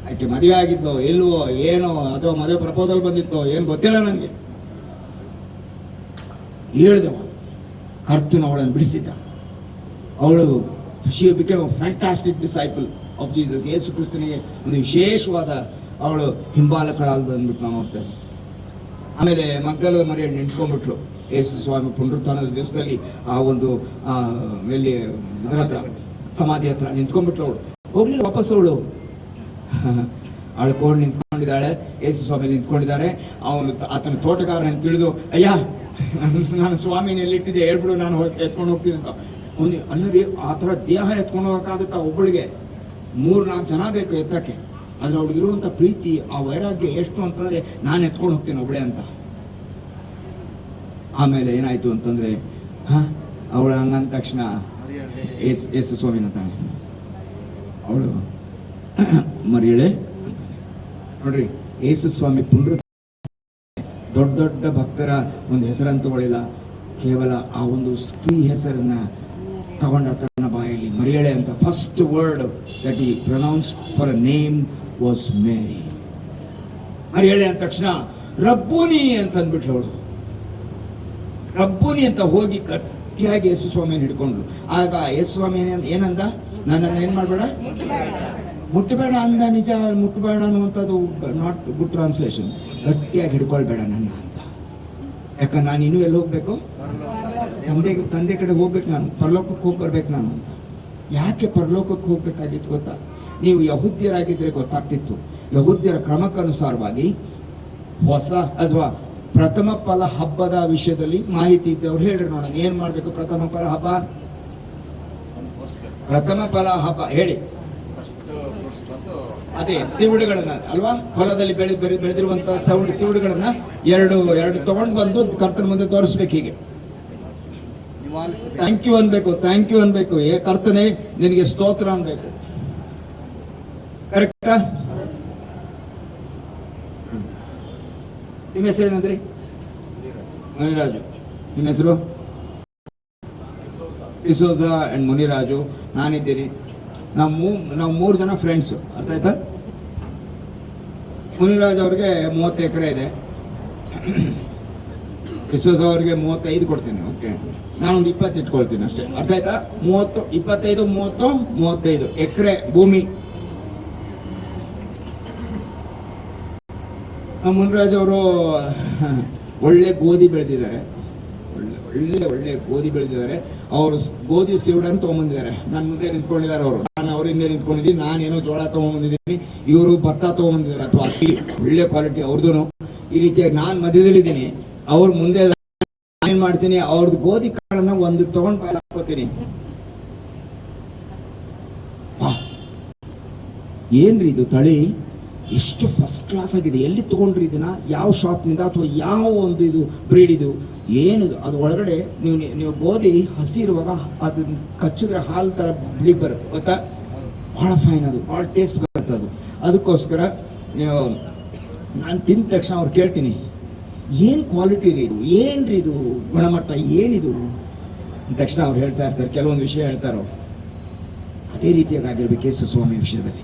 ಆಕೆ ಮದುವೆ ಆಗಿದ್ದೋ ಇಲ್ವೋ ಏನೋ, ಅಥವಾ ಮದುವೆ ಪ್ರಪೋಸಲ್ ಬಂದಿತ್ತೋ ಏನು ಗೊತ್ತಿಲ್ಲ ನನಗೆ. 7 ದೆವ್ವ ಕರ್ತನು ಅವಳನ್ನು ಬಿಡಿಸಿದ್ದ. ಅವಳು she became a fantastic disciple of Jesus. ಯೇಸು ಕ್ರಿಸ್ತನಿಗೆ ಒಂದು ವಿಶೇಷವಾದ ಅವಳು ಹಿಂಬಾಲಕಳಾದ ಅಂದ್ಬಿಟ್ಟು ನಾವು ನೋಡ್ತೇವೆ. ಆಮೇಲೆ ಮಗ್ದಲ ಮರಿಯಲ್ಲಿ ನಿಂತ್ಕೊಂಡ್ಬಿಟ್ಲು ಯೇಸು ಸ್ವಾಮಿ ಪುನರುತ್ಥಾನದ ದಿವಸದಲ್ಲಿ. ಆ ಒಂದು ಎಲ್ಲಿ ಇದರ ಹತ್ರ, ಸಮಾಧಿ ಹತ್ರ ನಿಂತ್ಕೊಂಡ್ಬಿಟ್ಲು. ಅವಳು ಹೋಗ್ಲಿಲ್ಲ ವಾಪಸ್. ಅವಳು ಅಳ್ಕೊಂಡು ನಿಂತ್ಕೊಂಡಿದ್ದಾಳೆ, ಯೇಸು ಸ್ವಾಮಿ ನಿಂತ್ಕೊಂಡಿದ್ದಾರೆ. ಅವನು ಆತನ ತೋಟಗಾರನ ತಿಳಿದು, ಅಯ್ಯ ನಾನು ಸ್ವಾಮಿನ ಎಲ್ಲಿಟ್ಟಿದ್ದೆ ಹೇಳ್ಬಿಡು, ನಾನು ಎತ್ಕೊಂಡು ಹೋಗ್ತೀನಿ ಅಂತ. ಒಂದು ಅಲ್ಲರಿ, ಆ ಥರ ದೇಹ ಎತ್ಕೊಂಡು ಹೋಗೋಕ್ಕಾಗುತ್ತಾ? ಒಬ್ಬಳಿಗೆ 3-4 ಜನ ಬೇಕು ಎತ್ತಕ್ಕೆ. ಆದ್ರೆ ಅವಳಿಗಿರುವಂಥ ಪ್ರೀತಿ, ಆ ವೈರಾಗ್ಯ ಎಷ್ಟು ಅಂತಂದ್ರೆ, ನಾನು ಎತ್ಕೊಂಡು ಹೋಗ್ತೀನಿ ಒಬ್ಬಳೆ ಅಂತ. ಆಮೇಲೆ ಏನಾಯ್ತು ಅಂತಂದ್ರೆ, ಅವಳು ಹಂಗಂದ ತಕ್ಷಣ ಯೇಸು ಸ್ವಾಮಿನ ತಾನೆ ಅವಳು ಮರಿಯಳೆ ನೋಡ್ರಿ. ಯೇಸು ಸ್ವಾಮಿ ಪುನರುತ್ಥಾನ ದೊಡ್ಡ ಭಕ್ತರ ಒಂದು ಹೆಸರನ್ನು ತಗೊಳ್ಳಿಲ್ಲ, ಕೇವಲ ಆ ಒಂದು ಸ್ತ್ರೀ ಹೆಸರನ್ನ ತಗೊಂಡ ತನ್ನ ಬಾಯಲ್ಲಿ ಮರಿಯಳೆ ಅಂತ. First word that he pronounced for a name was Mary. ಮರಿಯಳೆ ಅಂದ ತಕ್ಷಣ ರಬ್ಬೂನಿ ಅಂತ ಅಂದ್ಬಿಟ್ಲು ಅವಳು. ರಬ್ಬೂನಿ ಅಂತ ಹೋಗಿ ಗಟ್ಟಿಯಾಗಿ ಯೇಸು ಸ್ವಾಮಿಯನ್ನು ಹಿಡ್ಕೊಂಡ್ಲು. ಆಗ ಯೇಸು ಸ್ವಾಮಿ ಏನಂದ, ನನ್ನನ್ನು ಏನ್ ಮಾಡ್ಬೇಡ, ಮುಟ್ಟಬೇಡ ಅಂದ. ನಿಜ, ಮುಟ್ಟಬೇಡ ಅನ್ನುವಂಥದ್ದು ನಾಟ್ ಗುಡ್ ಟ್ರಾನ್ಸ್ಲೇಷನ್. ಗಟ್ಟಿಯಾಗಿ ಹಿಡ್ಕೊಳ್ಬೇಡ ನನ್ನ ಅಂತ. ಯಾಕಂದ್ರೆ ನಾನು ಇನ್ನೂ ಎಲ್ಲಿ ಹೋಗ್ಬೇಕು? ತಂದೆ ಕಡೆ ಹೋಗ್ಬೇಕು, ನಾನು ಪರಲೋಕಕ್ಕೆ ಹೋಗಿ ಬರ್ಬೇಕು ನಾನು ಅಂತ. ಯಾಕೆ ಪರಲೋಕಕ್ಕೆ ಹೋಗ್ಬೇಕಾಗಿತ್ತು ಗೊತ್ತಾ? ನೀವು ಯಹೂದ್ಯರಾಗಿದ್ರೆ ಗೊತ್ತಾಗ್ತಿತ್ತು. ಯಹೂದ್ಯರ ಕ್ರಮಕ್ಕನುಸಾರವಾಗಿ ಹೊಸ ಅಥವಾ ಪ್ರಥಮ ಫಲ ಹಬ್ಬದ ವಿಷಯದಲ್ಲಿ ಮಾಹಿತಿ ಇದ್ದವ್ರು ಹೇಳ್ರಿ ನೋಡೋಣ, ಏನ್ ಮಾಡ್ಬೇಕು? ಪ್ರಥಮ ಫಲ ಹಬ್ಬ ಹೇಳಿ. ಅದೇ ಸಿವುಡುಗಳನ್ನ ಅಲ್ವಾ, ಹೊಲದಲ್ಲಿ ಬೆಳೆದಿರುವಂತ ಸಿವುಡುಗಳನ್ನ ಎರಡು ತಗೊಂಡು ಬಂದು ಕರ್ತನ ಮುಂದೆ ತೋರಿಸ್ಬೇಕು. ಹೀಗೆ ಥ್ಯಾಂಕ್ ಯು ಅನ್ಬೇಕು. ಕರ್ತನೆ ನಿನಗೆ ಸ್ತೋತ್ರ ಅನ್ಬೇಕು. ಕರೆಕ್ಟಾ? ನಿಮ್ಮ ಹೆಸರು ಏನಂದ್ರಿ? ಮುನಿರಾಜು. ನಿಮ್ಮ ಹೆಸರು? ಡಿಸೋಜ ಅಂಡ್ ಮುನಿರಾಜು. ನಾನಿದ್ದೀನಿ. ನಾವು 3 ಜನ ಫ್ರೆಂಡ್ಸು. ಅರ್ಥ ಆಯ್ತಾ? ಮುನಿರಾಜ್ ಅವ್ರಿಗೆ 30 ಎಕರೆ ಇದೆ. ಡಿಸೋಜ ಅವ್ರಿಗೆ 35 ಕೊಡ್ತೀನಿ. ಓಕೆ, ನಾನೊಂದು 20 ಇಟ್ಕೊಳ್ತೀನಿ ಅಷ್ಟೇ. ಅರ್ಥ ಆಯ್ತಾ? 35 ಎಕರೆ ಭೂಮಿ. ಮುನಿರಾಜ್ ಅವರು ಒಳ್ಳೆ ಗೋಧಿ ಬೆಳೆದಿದ್ದಾರೆ. ಒಳ್ಳೆ ಗೋಧಿ ಬೆಳೆದಿದ್ದಾರೆ. ಅವರು ಗೋಧಿ ಸಿವುಡನ್ನು ತಗೊಂಡ್ಬಂದಿದ್ದಾರೆ. ನನ್ನ ಮುಂದೆ ನಿಂತ್ಕೊಂಡಿದ್ದಾರೆ ಅವರು. ನಾನು ಅವ್ರ ಹಿಂದೆ ನಿಂತ್ಕೊಂಡಿದ್ದೀನಿ. ನಾನೇನೋ ಜೋಳ ತಗೊಂಡ್ಬಂದಿದ್ದೀನಿ, ಇವರು ಭತ್ತ ತಗೊಂಡ್ಬಂದಿದ್ದಾರೆ ಅಥವಾ ಅಕ್ಕಿ. ಒಳ್ಳೆ ಕ್ವಾಲಿಟಿ ಅವ್ರದ್ದು. ಈ ರೀತಿಯಾಗಿ ನಾನು ಮಧ್ಯದಲ್ಲಿದ್ದೀನಿ. ಅವ್ರ ಮುಂದೆ ಏನ್ ಮಾಡ್ತೀನಿ, ಅವ್ರದ್ದು ಗೋಧಿ ಕಾಳನ್ನ ಒಂದು ತಗೊಂಡು ಬಾಯಲ್ಲಿ ಹಾಕೋತೀನಿ. ಏನ್ರಿ ಇದು ತಳಿ, ಎಷ್ಟು ಫಸ್ಟ್ ಕ್ಲಾಸ್ ಆಗಿದೆ. ಎಲ್ಲಿ ತಗೊಂಡ್ರಿ ಇದನ್ನ? ಯಾವ ಶಾಪ್ನಿಂದ ಅಥವಾ ಯಾವ ಒಂದು ಇದು ಬ್ರೀಡ್ ಇದು? ಏನಿದು? ಅದು ಒಳಗಡೆ ನೀವು ಗೋಧಿ ಹಸಿ ಇರುವಾಗ ಅದನ್ನ ಕಚ್ಚಿದ್ರೆ ಹಾಲು ತರ ಬಿಳಿ ಬರುತ್ತೆ ಗೊತ್ತಾ? ಬಹಳ ಫೈನ್, ಅದು ಬಹಳ ಟೇಸ್ಟ್ ಬರುತ್ತೆ ಅದು. ಅದಕ್ಕೋಸ್ಕರ ನೀವು ನಾನು ತಿಂದ ತಕ್ಷಣ ಅವ್ರು ಕೇಳ್ತೀನಿ, ಏನು ಕ್ವಾಲಿಟಿ ರೀ ಇದು, ಏನ್ರಿ ಇದು ಗುಣಮಟ್ಟ, ಏನಿದು ಅಂದ ತಕ್ಷಣ ಅವ್ರು ಹೇಳ್ತಾ ಇರ್ತಾರೆ, ಕೆಲವೊಂದು ವಿಷಯ ಹೇಳ್ತಾರೆ ಅವ್ರು. ಅದೇ ರೀತಿಯಾಗಿ ಆಗಿರ್ಬೇಕು ಯೇಸು ಸ್ವಾಮಿ ವಿಷಯದಲ್ಲಿ.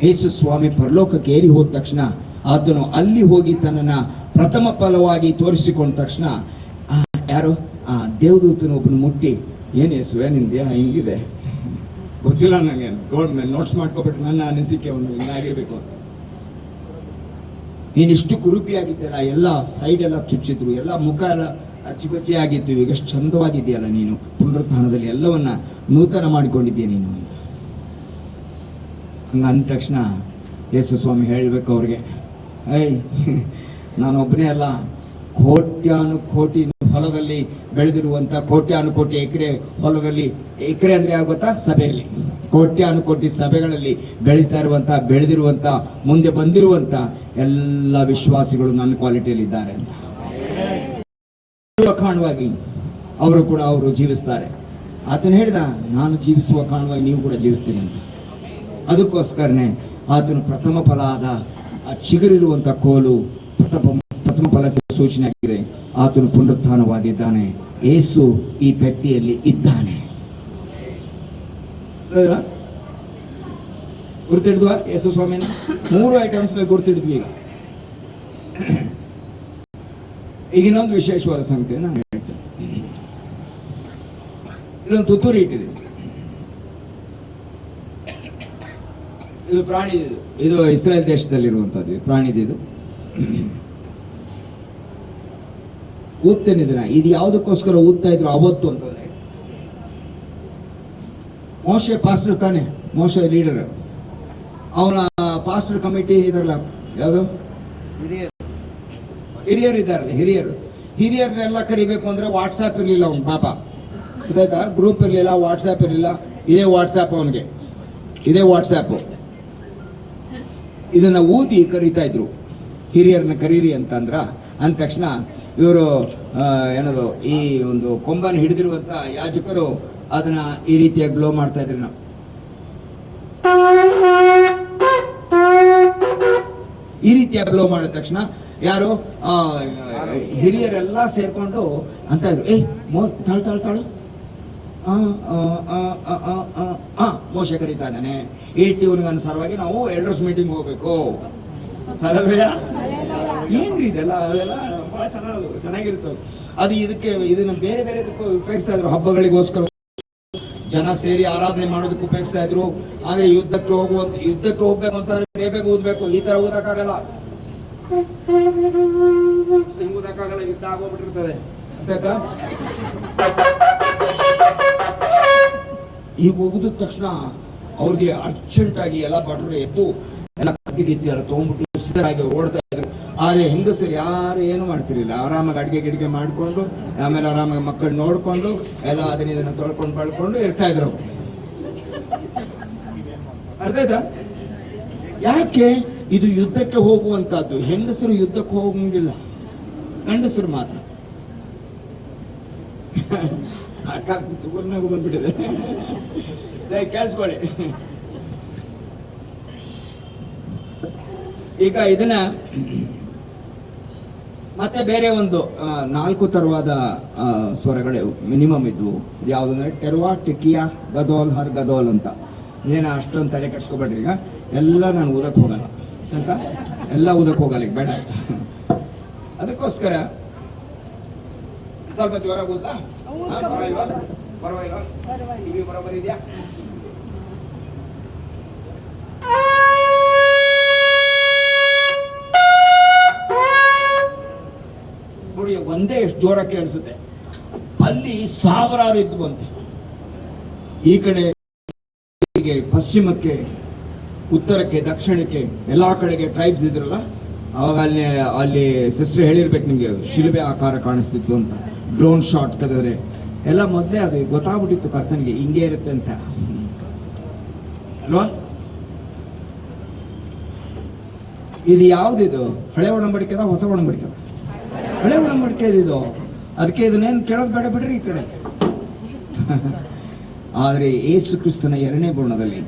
ಯೇಸು ಸ್ವಾಮಿ ಪರಲೋಕಕ್ಕೆ ಏರಿ ಹೋದ ತಕ್ಷಣ ಆತನು ಅಲ್ಲಿ ಹೋಗಿ ತನ್ನನ್ನು ಪ್ರಥಮ ಫಲವಾಗಿ ತೋರಿಸಿಕೊಂಡ ತಕ್ಷಣ ಯಾರು ಆ ದೇವದೂತನ ಒಬ್ಬನು ಮುಟ್ಟಿ, ಏನು ಯೇಸುವೆ ನಿನ್ನ ದೇಹ ಹಿಂಗಿದೆ, ಗೊತ್ತಿಲ್ಲ ನನಗೆ, ನೋಟ್ಸ್ ಮಾಡ್ಕೊಬಿಟ್ಟು ನನ್ನ ಅನಿಸಿಕೆ ಅವನು ಹಿಂಗಾಗಿರ್ಬೇಕು ಅಂತ. ನೀನಿಷ್ಟು ಕುರುಪಿಯಾಗಿದ್ದೆಲ್ಲ, ಎಲ್ಲ ಸೈಡ್ ಎಲ್ಲ ಚುಚ್ಚಿದ್ರು, ಎಲ್ಲ ಮುಖ ಎಲ್ಲ ಅಚ್ಚುಕಚ್ಚಿ ಆಗಿತ್ತು, ಈಗ ಎಷ್ಟು ಚಂದವಾಗಿದೆಯಲ್ಲ ನೀನು, ಪುನರುತ್ಥಾನದಲ್ಲಿ ಎಲ್ಲವನ್ನ ನೂತನ ಮಾಡಿಕೊಂಡಿದ್ದೀಯ ನೀನು ಅಂತ. ಹಂಗ ಅಂದ ತಕ್ಷಣ ಯೇಸು ಸ್ವಾಮಿ ಹೇಳಬೇಕು ಅವ್ರಿಗೆ, ನಾನೊಬ್ಬನೇ ಅಲ್ಲ, ಕೋಟಿ ಹೊಲದಲ್ಲಿ ಬೆಳೆದಿರುವಂಥ ಕೋಟಿ ಎಕರೆ ಹೊಲದಲ್ಲಿ, ಎಕರೆ ಅಂದ್ರೆ ಯಾವ ಗೊತ್ತಾ? ಸಭೆಯಲ್ಲಿ ಕೋಟಿ ಸಭೆಗಳಲ್ಲಿ ಬೆಳೆದಿರುವಂಥ ಮುಂದೆ ಬಂದಿರುವಂಥ ಎಲ್ಲ ವಿಶ್ವಾಸಿಗಳು ನನ್ನ ಕ್ವಾಲಿಟಿಯಲ್ಲಿ ಇದ್ದಾರೆ ಅಂತ ಕಾರಣವಾಗಿ ಅವರು ಜೀವಿಸ್ತಾರೆ. ಆತನು ಹೇಳಿದ, ನಾನು ಜೀವಿಸುವ ಕಾರಣವಾಗಿ ನೀವು ಕೂಡ ಜೀವಿಸ್ತೀನಿ ಅಂತ. ಅದಕ್ಕೋಸ್ಕರನೇ ಆತನು ಪ್ರಥಮ ಫಲ ಆದ ಆ ಚಿಗುರಿರುವಂಥ ಕೋಲು ಪ್ರಥಮ ಫಲಕ್ಕೆ ಸೂಚನೆ ಆಗಿದೆ. ಆತನು ಪುನರುತ್ಥಾನವಾಗಿದ್ದಾನೆ. ಯೇಸು ಈ ಪೆಟ್ಟಿಯಲ್ಲಿ ಇದ್ದಾನೆ. ಗುರ್ತಿಡಿದ್ವಾ ಯೇಸು ಸ್ವಾಮಿನ? 3 ಐಟಮ್ಸ್ ಗುರ್ತಿಡಿದ್ವಿ. ಈಗ ಇನ್ನೊಂದು ವಿಶೇಷವಾದ ಸಂಗತಿ ನಾನು ಹೇಳ್ತೇನೆ. ಇಲ್ಲೊಂದು ತುತ್ತೂರಿ ಇಟ್ಟಿದ್ದೀನಿ. ಇದು ಪ್ರಾಣಿದು, ಇದು ಇಸ್ರೇಲ್ ದೇಶದಲ್ಲಿರುವಂತದ್ದು ಪ್ರಾಣಿದು. ಊದ್ತೇನೆ ಇದನ್ನ. ಇದು ಯಾವುದಕ್ಕೋಸ್ಕರ ಊದ್ತಾ ಇದ್ರು ಅವತ್ತು ಅಂತಂದ್ರೆ, ಮೋಶೆ ಪಾಸ್ಟರ್ ತಾನೆ, ಮೋಶೆ ಲೀಡರ್, ಅವನ ಪಾಸ್ಟರ್ ಕಮಿಟಿ ಇದಾರಲ್ಲ, ಯಾವುದು ಹಿರಿಯರು ಇದ್ದಾರಲ್ಲ, ಹಿರಿಯರನ್ನೆಲ್ಲ ಕರಿಬೇಕು ಅಂದ್ರೆ ವಾಟ್ಸಾಪ್ ಇರಲಿಲ್ಲ ಅವ್ನು ಪಾಪ, ಗೊತ್ತಾಯ್ತಾ? ಗ್ರೂಪ್ ಇರಲಿಲ್ಲ, ವಾಟ್ಸಾಪ್ ಇರಲಿಲ್ಲ. ಇದೇ ವಾಟ್ಸಾಪ್ ಅವನಿಗೆ, ಇದೇ ವಾಟ್ಸಾಪ್. ಇದನ್ನ ಊದಿ ಕರೀತಾ ಇದ್ರು, ಹಿರಿಯರನ್ನ ಕರೀರಿ ಅಂತ ಅಂದ ತಕ್ಷಣ ಇವರು ಏನದು ಈ ಒಂದು ಕೊಂಬನ್ನು ಹಿಡಿದಿರುವಂತ ಯಾಜಕರು ಅದನ್ನ ಈ ರೀತಿಯಾಗಿ ಬ್ಲೋ ಮಾಡ್ತಾ ಇದ್ರಿ. ನಾವು ಈ ರೀತಿಯಾಗಿ ಬ್ಲೋ ಮಾಡಿದ ತಕ್ಷಣ ಯಾರು ಹಿರಿಯರೆಲ್ಲ ಸೇರ್ಕೊಂಡು ಅಂತ ಇದ್ರು, ತಾಳು ಮೋಶೆ ಕರೀತಾ ಇದ್ದಾನೆ, ಈ ಟ್ಯೂನ್ಗೆ ಅನುಸಾರವಾಗಿ ನಾವು ಎಲ್ಡರ್ಸ್ ಮೀಟಿಂಗ್ ಹೋಗ್ಬೇಕು. ಏನ್ರಿ ಇದೆಲ್ಲ? ಅದೆಲ್ಲ ಬಹಳ ಚೆನ್ನಾಗಿರುತ್ತೆ. ಅದು ಇದನ್ನ ಬೇರೆ ಬೇರೆದಕ್ಕೂ ಉಪಯೋಗಿಸ್ತಾ ಇದ್ರು. ಹಬ್ಬಗಳಿಗೋಸ್ಕರ ಜನ ಸೇರಿ ಆರಾಧನೆ ಮಾಡೋದಕ್ಕೆ ಉಪಯೋಗಿಸ್ತಾ ಇದ್ರು. ಆದ್ರೆ ಯುದ್ಧಕ್ಕೆ ಹೋಗ್ಬೇಕು ಅಂತಂದ್ರೆ ಬೇಗ ಊದ್ಬೇಕು, ಈ ತರ ಊದಕ್ಕಾಗಲ್ಲ, ಯುದ್ಧ ಆಗೋಗ್ಬಿಟ್ಟಿರ್ತದೆ. ಈಗ ಉಗಿದ ತಕ್ಷಣ ಅವ್ರಿಗೆ ಅರ್ಜೆಂಟ್ ಆಗಿ ಎಲ್ಲ ಭಟ್ರು ಎದ್ದು ಎಲ್ಲ ಕತ್ತಿ ಎಲ್ಲ ತಗೊಂಡ್ಬಿಟ್ಟು ಸಿದ್ಧರಾಗಿ ಓಡ್ತಾ ಇದ್ರು. ಆದ್ರೆ ಹೆಂಗಸರು ಯಾರು ಏನು ಮಾಡ್ತಿರ್ಲಿಲ್ಲ, ಆರಾಮಾಗಿ ಅಡಿಗೆ ಮಾಡ್ಕೊಂಡು ಆಮೇಲೆ ಆರಾಮಾಗಿ ಮಕ್ಕಳು ನೋಡ್ಕೊಂಡು ಎಲ್ಲ ಇದನ್ನ ತೊಳ್ಕೊಂಡು ಬಳ್ಕೊಂಡು ಇರ್ತಾ ಇದ್ರು. ಅರ್ಥ ಆಯ್ತಾ? ಯಾಕೆ? ಇದು ಯುದ್ಧಕ್ಕೆ ಹೋಗುವಂತಹದ್ದು. ಹೆಂಗಸರು ಯುದ್ಧಕ್ಕೆ ಹೋಗಂಗಿಲ್ಲ, ಗಂಡಸರು ಮಾತ್ರ. ನಗು ಬಂದ್ಬಿಟ್ಟಿದೆ, ಸರಿ ಕೇಳಿಸ್ಕೊಳ್ಳಿ. ಈಗ ಇದನ್ನ ಮತ್ತೆ ಬೇರೆ ಒಂದು 4 ತರವಾದ ಸ್ವರಗಳು ಮಿನಿಮಮ್ ಇದ್ವು. ಇದು ಯಾವುದಂದ್ರೆ ಟೆರ್ವಾ, ಟಿಕಿಯಾ, ಗದೋಲ್, ಹರ್ ಗದೋಲ್ ಅಂತ. ಏನ ಅಷ್ಟೊಂದು ತಲೆ ಕಟ್ಸ್ಕೊಬೇಡ್ರಿ. ಈಗ ಎಲ್ಲ ನಾನು ಊದಕ್ ಹೋಗಲ್ಲ ಅಂತ, ಎಲ್ಲ ಊದಕ್ ಹೋಗಲ್ಲ ಈಗ, ಬೇಡ. ಅದಕ್ಕೋಸ್ಕರ ಸ್ವಲ್ಪ ಜ್ವರ ಗೊತ್ತಾ? ಪರವಾಗಿಲ್ವಾ? ಟಿವಿ ಬರೋಬರ್ ಇದೆಯಾ? ನೋಡಿ, ಒಂದೇ ಎಷ್ಟು ಜೋರ ಕೇಳಿಸುತ್ತೆ. ಅಲ್ಲಿ ಸಾವಿರಾರು ಇದ್ವು ಅಂತ. ಈ ಕಡೆ ಪಶ್ಚಿಮಕ್ಕೆ, ಉತ್ತರಕ್ಕೆ, ದಕ್ಷಿಣಕ್ಕೆ ಎಲ್ಲಾ ಕಡೆಗೆ ಟ್ರೈಬ್ಸ್ ಇದ್ರಲ್ಲ. ಅವಾಗ ಅಲ್ಲಿ ಸಿಸ್ಟರ್ ಹೇಳಿರ್ಬೇಕು ನಿಮ್ಗೆ, ಶಿಲುಬೆ ಆಕಾರ ಕಾಣಿಸ್ತಿತ್ತು ಅಂತ. ಡ್ರೋನ್ ಶಾಟ್ ತೆಗೆದ್ರೆ ಎಲ್ಲ ಮೊದಲೇ ಅದು ಗೊತ್ತಾಗ್ಬಿಟ್ಟಿತ್ತು ಕರ್ತನಿಗೆ ಹಿಂಗೆ ಇರುತ್ತೆ ಅಂತ ಅಲ್ವಾ? ಇದು ಯಾವ್ದಿದು? ಹಳೆ ಒಡಂಬಡಿಕೆದ ಹೊಸ ಒಡಂಬಡಿಕೆದ? ಹಳೆ ಒಡಂಬಡಿಕೆ ಇದು. ಅದಕ್ಕೆ ಇದನ್ನೇನು ಕೇಳೋದು ಬೇಡ ಬಿಡ್ರಿ ಈ ಕಡೆ. ಆದ್ರೆ ಯೇಸು ಕ್ರಿಸ್ತನ 2ನೇ ಬರುಣದಲ್ಲಿ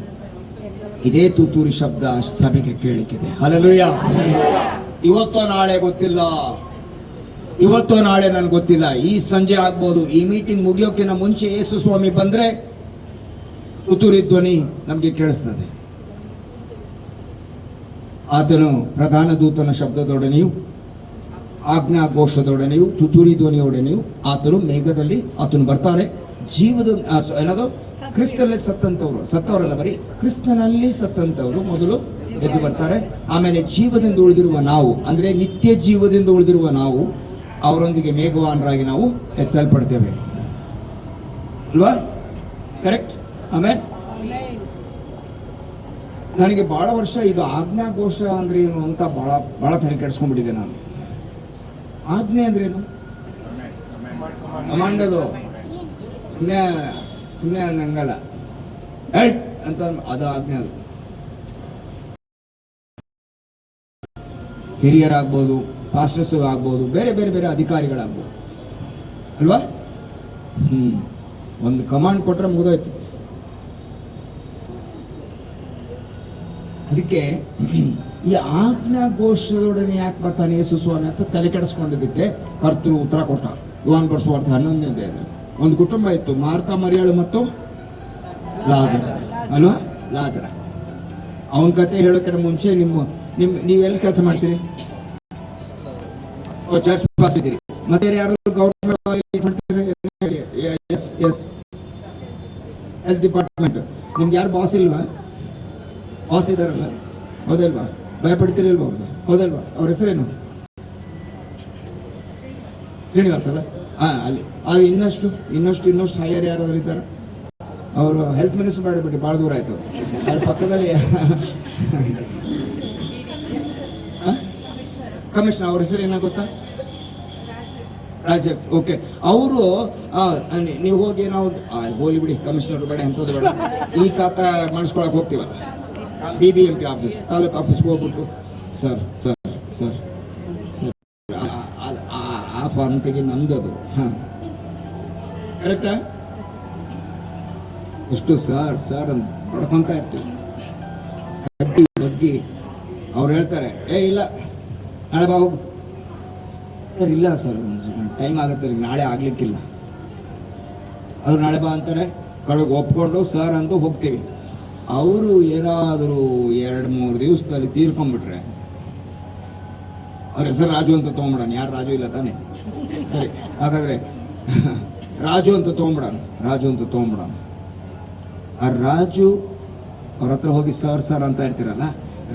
ಇದೇ ತೂತೂರಿ ಶಬ್ದ ಸಭೆಗೆ ಕೇಳಿಕಿದೆ. ಹಲ್ಲೆಲೂಯಾ. ಇವತ್ತೋ ನಾಳೆ ಗೊತ್ತಿಲ್ಲ, ಇವತ್ತೋ ನಾಳೆ ನನಗೆ ಗೊತ್ತಿಲ್ಲ. ಈ ಸಂಜೆ ಆಗ್ಬೋದು. ಈ ಮೀಟಿಂಗ್ ಮುಗಿಯೋಕಿನ ಮುಂಚೆ ಯೇಸು ಸ್ವಾಮಿ ಬಂದ್ರೆ ತುತ್ತೂರಿ ಧ್ವನಿ ನಮ್ಗೆ ಕೇಳಿಸ್ತದೆ. ಆತನು ಪ್ರಧಾನ ದೂತನ ಶಬ್ದದೊಡನೆಯೂ, ಆಜ್ಞಾ ಘೋಷದೊಡನೆಯೂ, ತುತ್ತೂರಿ ಧ್ವನಿಯೊಡನೆಯೂ ಆತನು ಮೇಘದಲ್ಲಿ ಆತನು ಬರ್ತಾರೆ. ಜೀವದ ಏನದು? ಕ್ರಿಸ್ತನಲ್ಲಿ ಸತ್ತವರಲ್ಲ, ಬರೀ ಕ್ರಿಸ್ತನಲ್ಲಿ ಸತ್ತಂತವರು ಮೊದಲು ಎದ್ದು ಬರ್ತಾರೆ. ಆಮೇಲೆ ಜೀವದಿಂದ ಉಳಿದಿರುವ ನಾವು, ಅಂದ್ರೆ ನಿತ್ಯ ಜೀವದಿಂದ ಉಳಿದಿರುವ ನಾವು ಅವರೊಂದಿಗೆ ಮೇಘವಾನರಾಗಿ ನಾವು ಎತ್ತಲ್ಪಡ್ತೇವೆ ಅಲ್ವಾ? ಕರೆಕ್ಟ್. ಆಮೇಲೆ ನನಗೆ ಬಹಳ ವರ್ಷ ಇದು ಆಜ್ಞಾಘೋಷ ಅಂದ್ರೆ ಏನು ಅಂತ ಬಹಳ ತಲೆ ಕೆಡಿಸ್ಕೊಂಡ್ಬಿಟ್ಟಿದ್ದೆ ನಾನು. ಆಜ್ಞೆ ಅಂದ್ರೇನು? ಕಮಾಂಡದು ಸುಮ್ಮನೆ ಹಂಗಲ್ಲ ಅಂತ, ಅದು ಆಜ್ಞೆ. ಅದು ಹಿರಿಯರಾಗ್ಬೋದು, ಪಾಸ್ಟರ್ಸ್ ಆಗ್ಬೋದು, ಬೇರೆ ಬೇರೆ ಬೇರೆ ಅಧಿಕಾರಿಗಳಾಗ್ಬೋದು ಅಲ್ವಾ? ಒಂದು ಕಮಾಂಡ್ ಕೊಟ್ರೆ ಮುಗಿದೋಯ್ತು. ಅದಕ್ಕೆ ಈ ಆಜ್ಞಾಘೋಷದೊಡನೆ ಯಾಕೆ ಬರ್ತಾನೆ ಯೇಸು ಸ್ವಾಮಿ ಅಂತ ತಲೆ ಕೆಡಿಸ್ಕೊಂಡಿದ್ದಕ್ಕೆ ಕರ್ತೃ ಉತ್ತರ ಕೊಟ್ಟ. ಯೋಹಾನ ಬರೆಸುವಾರ್ತೆ 11ನೇ ಅಧ್ಯಾಯದಲ್ಲಿ ಒಂದು ಕುಟುಂಬ ಇತ್ತು, ಮಾರ್ತಾ, ಮರಿಯಾಳು ಮತ್ತು ಲಾಜರ ಅಲ್ವಾ. ಲಾಜರ ಅವನ ಕತೆ ಹೇಳೋಕ್ಕಿಂತ ಮುಂಚೆ ನೀವೆಲ್ಲಿ ಕೆಲಸ ಮಾಡ್ತೀರಿ? ಚರ್ಚ್ ಪಾಸ್ ಇದ್ದೀರಿ. ಮತ್ತೆ ಯಾರು ಗೌರ್ಮೆಂಟ್ ಹೆಲ್ತ್ ಡಿಪಾರ್ಟ್ಮೆಂಟ್, ನಿಮ್ಗೆ ಯಾರು ಬಾಸ್ ಇಲ್ವಾ? ಬಾಸ್ ಇದಾರಲ್ಲ, ಹೌದಲ್ವಾ? ಭಯ ಪಡ್ತಿರಲ್ವಾ ಅವ್ರಿಗೆ? ಹೌದಲ್ವಾ? ಅವ್ರ ಹೆಸರೇನು? ಶ್ರೀನಿವಾಸ್ ಅಲ್ಲ? ಅಲ್ಲಿ ಅದು ಇನ್ನಷ್ಟು ಹೈಯರ್ ಯಾರಾದ್ರೂ ಇದ್ದಾರೆ? ಅವರು ಹೆಲ್ತ್ ಮಿನಿಸ್ಟರ್ ಮಾಡಿಬಿಟ್ಟು ಭಾಳ ದೂರ ಆಯ್ತು. ಅದ್ರ ಪಕ್ಕದಲ್ಲಿ ಕಮಿಷನರ್, ಅವ್ರ ಹೆಸರು ಏನ ಗೊತ್ತಾ? ರಾಜೀವ್. ಓಕೆ. ಅವರು ನೀವು ಹೋಗಿ ನಾವು ಹೋಲಿ ಬಿಡಿ, ಕಮಿಷನರ್ ಬೇಡ, ಎಂಥದ್ದು ಬೇಡ, ಈ ಖಾತಾ ಮಾಡಿಸ್ಕೊಳಕ್ ಹೋಗ್ತೀವಲ್ಲ, BBMP ಆಫೀಸ್, ತಾಲೂಕು ಆಫೀಸ್ಗೆ ಹೋಗ್ಬಿಟ್ಟು ಸರ್ ಸರ್ ಸರ್ ಸರ್ ಆ ಫಾರ್ಮ್ ತೆಗಿ, ನಮ್ದು ಅದು. ಕರೆಕ್ಟಾ? ಎಷ್ಟು ಸರ್ ಸರ್ ಅಂತ ಪಡ್ಕೊಂತ ಇರ್ತೀವಿ. ಬಗ್ಗಿ ಅವ್ರು ಹೇಳ್ತಾರೆ, ಇಲ್ಲ ನಾಳೆ ಬಾ ಹೋಗು. ಸರ್ ಇಲ್ಲ ಸರ್, ಟೈಮ್ ಆಗುತ್ತೆ ರೀ, ನಾಳೆ ಆಗ್ಲಿಕ್ಕಿಲ್ಲ. ಅವ್ರು ನಾಳೆ ಬಾ ಅಂತಾರೆ, ಕಡೆಗೆ ಒಪ್ಕೊಂಡು ಸರ್ ಅಂತ ಹೋಗ್ತೀವಿ. ಅವರು ಏನಾದರೂ 2-3 ದಿವಸದಲ್ಲಿ ತೀರ್ಕೊಂಡ್ಬಿಟ್ರೆ ಅವ್ರ ಹೆಸರು ರಾಜು ಅಂತ ತೊಗೊಂಬಿಡೋಣ. ಯಾರು ರಾಜು ಇಲ್ಲ ತಾನೆ? ಸರಿ, ಹಾಗಾದ್ರೆ ರಾಜು ಅಂತ ತೊಗೊಂಬಿಡೋಣ. ಆ ರಾಜು ಅವ್ರ ಹತ್ರ ಹೋಗಿ ಸರ್ ಸರ್ ಅಂತ ಇರ್ತೀರಲ್ಲ,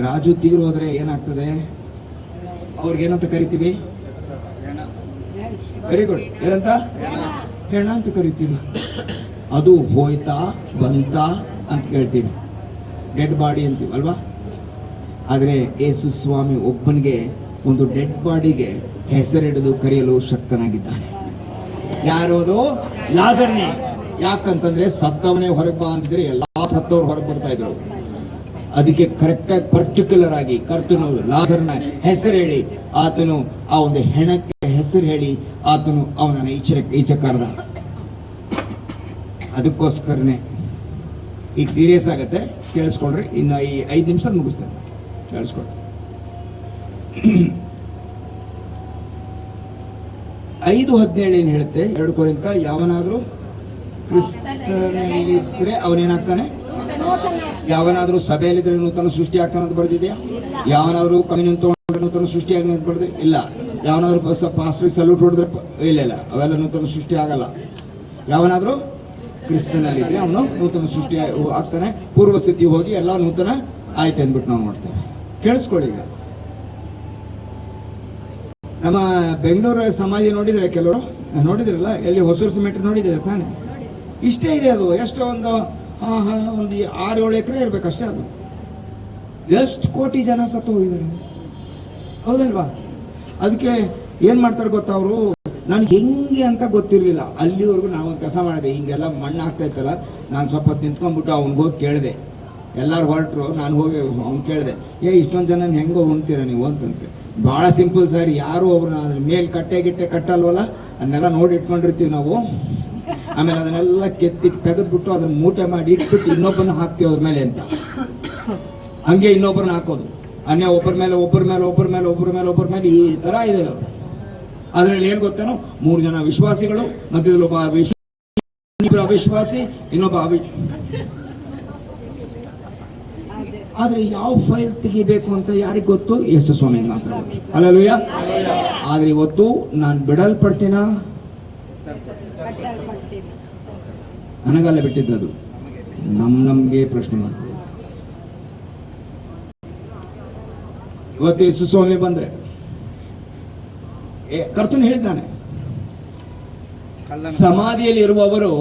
ರಾಜು ತೀರ್ ಹೋದ್ರೆ ಏನಾಗ್ತದೆ? ಅವ್ರಿಗೇನಂತ ಕರಿತೀವಿ? Very good. ಏನಂತ? ಹೆಣ ಅಂತ ಕರಿತೀವಿ. ಅದು ಹೋಯ್ತಾ ಬಂತಾ ಅಂತ ಕೇಳ್ತೀವಿ, ಡೆಡ್ ಬಾಡಿ ಅಂತೀವಿ ಅಲ್ವಾ. ಆದರೆ ಯೇಸು ಸ್ವಾಮಿ ಒಬ್ಬನಿಗೆ ಒಂದು ಡೆಡ್ ಬಾಡಿಗೆ ಹೆಸರಿಡಿದು ಕರೆಯಲು ಶಕ್ತನಾಗಿದ್ದಾನೆ. ಯಾರೋದು? ಲಾಜರ್ನೇ. ಯಾಕಂತಂದ್ರೆ ಸತ್ತವನೇ ಹೊರಗೆ ಬಾ ಅಂತಿದ್ರೆ ಎಲ್ಲಾ ಸತ್ತವ್ರು ಹೊರಗೆ ಬರ್ತಾ ಇದ್ರು. ಅದಕ್ಕೆ ಕರೆಕ್ಟಾಗಿ ಪರ್ಟಿಕ್ಯುಲರ್ ಆಗಿ ಕರ್ತನು ಲಾಜರ್ನ ಹೆಸರು ಹೇಳಿ, ಆತನು ಆ ಒಂದು ಹೆಣಕ್ಕೆ ಹೆಸರು ಹೇಳಿ ಆತನು ಅವನನ್ನು ಈಚೆ ಕರೆದ. ಅದಕ್ಕೋಸ್ಕರನೇ ಈಗ ಸೀರಿಯಸ್ ಆಗತ್ತೆ, ಕೇಳಿಸ್ಕೊಳ್ರಿ. ಇನ್ನು ಈ 5 ನಿಮಿಷ ಮುಗಿಸ್ತೇನೆ, ಕೇಳಿಸ್ಕೊಳ್ರಿ. 5:17 ಏನ್ ಹೇಳುತ್ತೆ? 2 ಕೊರಿಂಥ, ಯಾವನಾದ್ರೂ ಕ್ರಿಸ್ತನಲ್ಲಿದ್ರೆ ಅವನೇನಾಗ್ತಾನೆ? ಯಾವನಾದ್ರೂ ಸಭೆಯಲ್ಲಿದ್ರೆ ನೂತನ ಸೃಷ್ಟಿ ಆಗ್ತಾನೆ ಅಂತ ಬರೆದಿದೆಯಾ? ಯಾವನಾದ್ರೂ ಕಮ್ಯುನಿಯನ್ ತಗೊಂಡ್ರೆ ನೂತನ ಸೃಷ್ಟಿ ಆಗಲಿ ಅಂತ ಬರೆದ್ರೆ ಇಲ್ಲ. ಯಾವನಾದ್ರೂ ಪಾಸ್ಟ್ರಿಗೆ ಸಲ್ಯೂಟ್ ಹೊಡೆದ್ರೆ ಇಲ್ಲ, ಅವೆಲ್ಲ ನೂತನ ಸೃಷ್ಟಿ ಆಗಲ್ಲ. ಯಾವನಾದ್ರೂ ಕ್ರಿಸ್ತನಲ್ಲಿದ್ರೆ ಅವನು ನೂತನ ಸೃಷ್ಟಿ ಆಗ್ತಾನೆ. ಪೂರ್ವ ಸ್ಥಿತಿ ಹೋಗಿ ಎಲ್ಲ ನೂತನ ಆಯ್ತು ಅಂದ್ಬಿಟ್ಟು ನಾವು ನೋಡ್ತೇವೆ. ಕೇಳಿಸ್ಕೊಳ್ಳಿ. ಈಗ ನಮ್ಮ ಬೆಂಗಳೂರು ಸಮಾಧಿ ನೋಡಿದ್ರೆ, ಕೆಲವರು ನೋಡಿದ್ರಲ್ಲ, ಎಲ್ಲಿ ಹೊಸೂರು ಸಿಮೆಂಟ್ ನೋಡಿದ್ರೆ ತಾನೆ? ಇಷ್ಟೇ ಇದೆ ಅದು. ಎಷ್ಟು ಒಂದು 6-7 ಎಕರೆ ಇರ್ಬೇಕಷ್ಟೇ. ಅದು ಎಷ್ಟು ಕೋಟಿ ಜನ ಸತ್ತು ಹೋಗಿದ್ದಾರೆ, ಹೌದಲ್ವಾ? ಅದಕ್ಕೆ ಏನ್ ಮಾಡ್ತಾರೆ ಗೊತ್ತಾ ಅವರು? ನನಗೆ ಹೆಂಗೆ ಅಂತ ಗೊತ್ತಿರಲಿಲ್ಲ. ಅಲ್ಲಿವರೆಗೂ ನಾವು ಕೆಲಸ ಮಾಡಿದೆ, ಹಿಂಗೆಲ್ಲ ಮಣ್ಣು ಆಗ್ತಾ ಇತ್ತಲ್ಲ, ನಾನು ಸ್ವಲ್ಪ ನಿಂತ್ಕೊಂಡ್ಬಿಟ್ಟು ಅವ್ನಿಗೆ ಹೋಗಿ ಕೇಳಿದೆ. ಎಲ್ಲರೂ ಹೊರಟರು, ನಾನು ಹೋಗಿ ಅವ್ನು ಕೇಳಿದೆ, ಇಷ್ಟೊಂದು ಜನ ಹೆಂಗೋ ಉಣ್ತೀರ ನೀವು ಅಂತಂದ್ರೆ, ಭಾಳ ಸಿಂಪಲ್ ಸರ್, ಯಾರು ಒಬ್ರನ್ನ ಅದ್ರ ಮೇಲೆ ಗಿಟ್ಟೆ ಕಟ್ಟಲ್ವಲ್ಲ, ಅದನ್ನೆಲ್ಲ ನೋಡಿ ಇಟ್ಕೊಂಡಿರ್ತೀವಿ ನಾವು. ಆಮೇಲೆ ಅದನ್ನೆಲ್ಲ ತೆಗೆದ್ಬಿಟ್ಟು ಅದನ್ನ ಮೂಟೆ ಮಾಡಿ ಇಟ್ಬಿಟ್ಟು ಇನ್ನೊಬ್ಬನ ಹಾಕ್ತೀವಿ ಅದ್ರ ಮೇಲೆ ಅಂತ. ಹಂಗೆ ಇನ್ನೊಬ್ಬರನ್ನ ಹಾಕೋದು, ಒಬ್ಬರ ಮೇಲೆ ಈ ತರ ಇದೆ. ಅದ್ರಲ್ಲಿ ಏನ್ ಗೊತ್ತೇನೋ, 3 ಜನ ವಿಶ್ವಾಸಿಗಳು, ಮಧ್ಯದಲ್ಲಿ ಒಬ್ಬ ಅವಿಶ್ವಾಸಿ, ಇನ್ನೊಬ್ಬ ಆದ್ರೆ ಯಾವ ಫೈಲ್ ತೆಗಿಬೇಕು ಅಂತ ಯಾರಿಗ್ ಗೊತ್ತು? ಯೇಸು ಸ್ವಾಮಿ ಮಾತ್ರ. ಹಲ್ಲೆಲೂಯಾ. ಆದ್ರೆ ಇವತ್ತು ನಾನು ಬಿಡಲ್ಪಡ್ತೀನ, ನನಗಲ್ಲ ಬಿಟ್ಟಿದ್ದದು, ನಮ್ಗೆ ಪ್ರಶ್ನೆ ಮಾಡ್ತೀವಿ. ಇವತ್ತು ಯೇಸು ಸ್ವಾಮಿ ಬಂದ್ರೆ ಕರ್ತನು ಹೇಳಿದ್ದಾನೆ, ಸಮಾಧಿಯಲ್ಲಿ ಇರುವವರು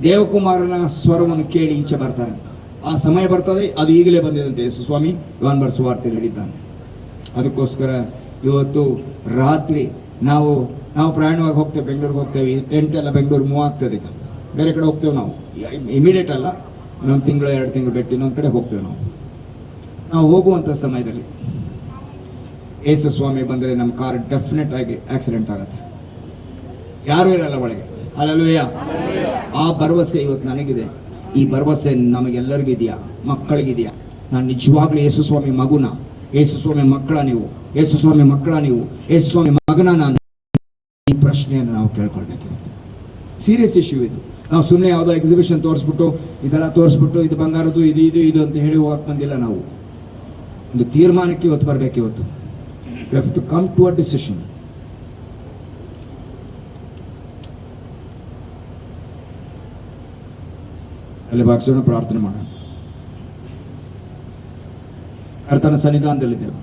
ದೇವಕುಮಾರನ ಸ್ವರವನ್ನು ಕೇಳಿ ಈಚೆ ಬರ್ತಾರೆ ಅಂತ. ಆ ಸಮಯ ಬರ್ತದೆ, ಅದು ಈಗಲೇ ಬಂದಿದಂತೆ ಯೇಸು ಸ್ವಾಮಿ ಯೋಹಾನ ಬರೆಸುವಾರ್ತೆಯಲ್ಲಿ ಹೇಳಿದ್ದಾನೆ. ಅದಕ್ಕೋಸ್ಕರ ಇವತ್ತು ರಾತ್ರಿ ನಾವು ಪ್ರಯಾಣವಾಗಿ ಹೋಗ್ತೇವೆ, ಬೆಂಗಳೂರಿಗೆ ಹೋಗ್ತೇವೆ. ಟೆಂಟ್ ಎಲ್ಲ ಬೆಂಗಳೂರು ಮೂವ್ ಆಗ್ತದೆ, ಬೇರೆ ಕಡೆ ಹೋಗ್ತೇವೆ ನಾವು. ಇಮಿಡಿಯೇಟ್ ಅಲ್ಲ, ಇನ್ನೊಂದು ತಿಂಗಳು 2 ತಿಂಗಳು ಬಿಟ್ಟು ಇನ್ನೊಂದು ಕಡೆ ಹೋಗ್ತೇವೆ ನಾವು ಹೋಗುವಂಥ ಸಮಯದಲ್ಲಿ ಯೇಸು ಸ್ವಾಮಿ ಬಂದರೆ ನಮ್ಮ ಕಾರ್ ಡೆಫಿನೆಟ್ ಆಗಿ ಆಕ್ಸಿಡೆಂಟ್ ಆಗುತ್ತೆ, ಯಾರು ಇರಲ್ಲ ಒಳಗೆ. ಹಲ್ಲೆಲೂಯಾ. ಆ ಭರವಸೆ ಇವತ್ತು ನನಗಿದೆ. ಈ ಭರವಸೆ ನಮಗೆಲ್ಲರಿಗಿದೆಯಾ? ಮಕ್ಕಳಿಗಿದೆಯಾ? ನಾನು ನಿಜವಾಗ್ಲೂ ಯೇಸು ಸ್ವಾಮಿ ಮಗುನ ಯೇಸು ಸ್ವಾಮಿ ಮಕ್ಕಳ ನೀವು, ಯೇಸು ಸ್ವಾಮಿ ಮಕ್ಕಳ ನೀವು, ಯೇಸು ಸ್ವಾಮಿ ಮಗನ ನಾನು? ಈ ಪ್ರಶ್ನೆಯನ್ನು ನಾವು ಕೇಳ್ಕೊಳ್ಬೇಕಿರುತ್ತೆ. ಸೀರಿಯಸ್ ಇಶ್ಯೂ ಇದು. ನಾವು ಸುಮ್ಮನೆ ಯಾವುದೋ ಎಕ್ಸಿಬಿಷನ್ ತೋರಿಸ್ಬಿಟ್ಟು ಇದೆಲ್ಲ ತೋರಿಸ್ಬಿಟ್ಟು ಇದು ಬಂಗಾರದ್ದು ಇದು ಇದು ಇದು ಅಂತ ಹೇಳಿ ಹೋಗಕ್ಕೆ ಬಂದಿಲ್ಲ. ನಾವು ಒಂದು ತೀರ್ಮಾನಕ್ಕೆ ಇವತ್ತು ಬರಬೇಕು. ಇವತ್ತು we have to come to a decision. ಅಲ್ಲಿ ಭಾಗಿಸೋಣ, ಪ್ರಾರ್ಥನೆ ಮಾಡೋಣ. ಕರ್ತನ ಸನ್ನಿಧಾನದಲ್ಲಿದ್ದೇವೆ,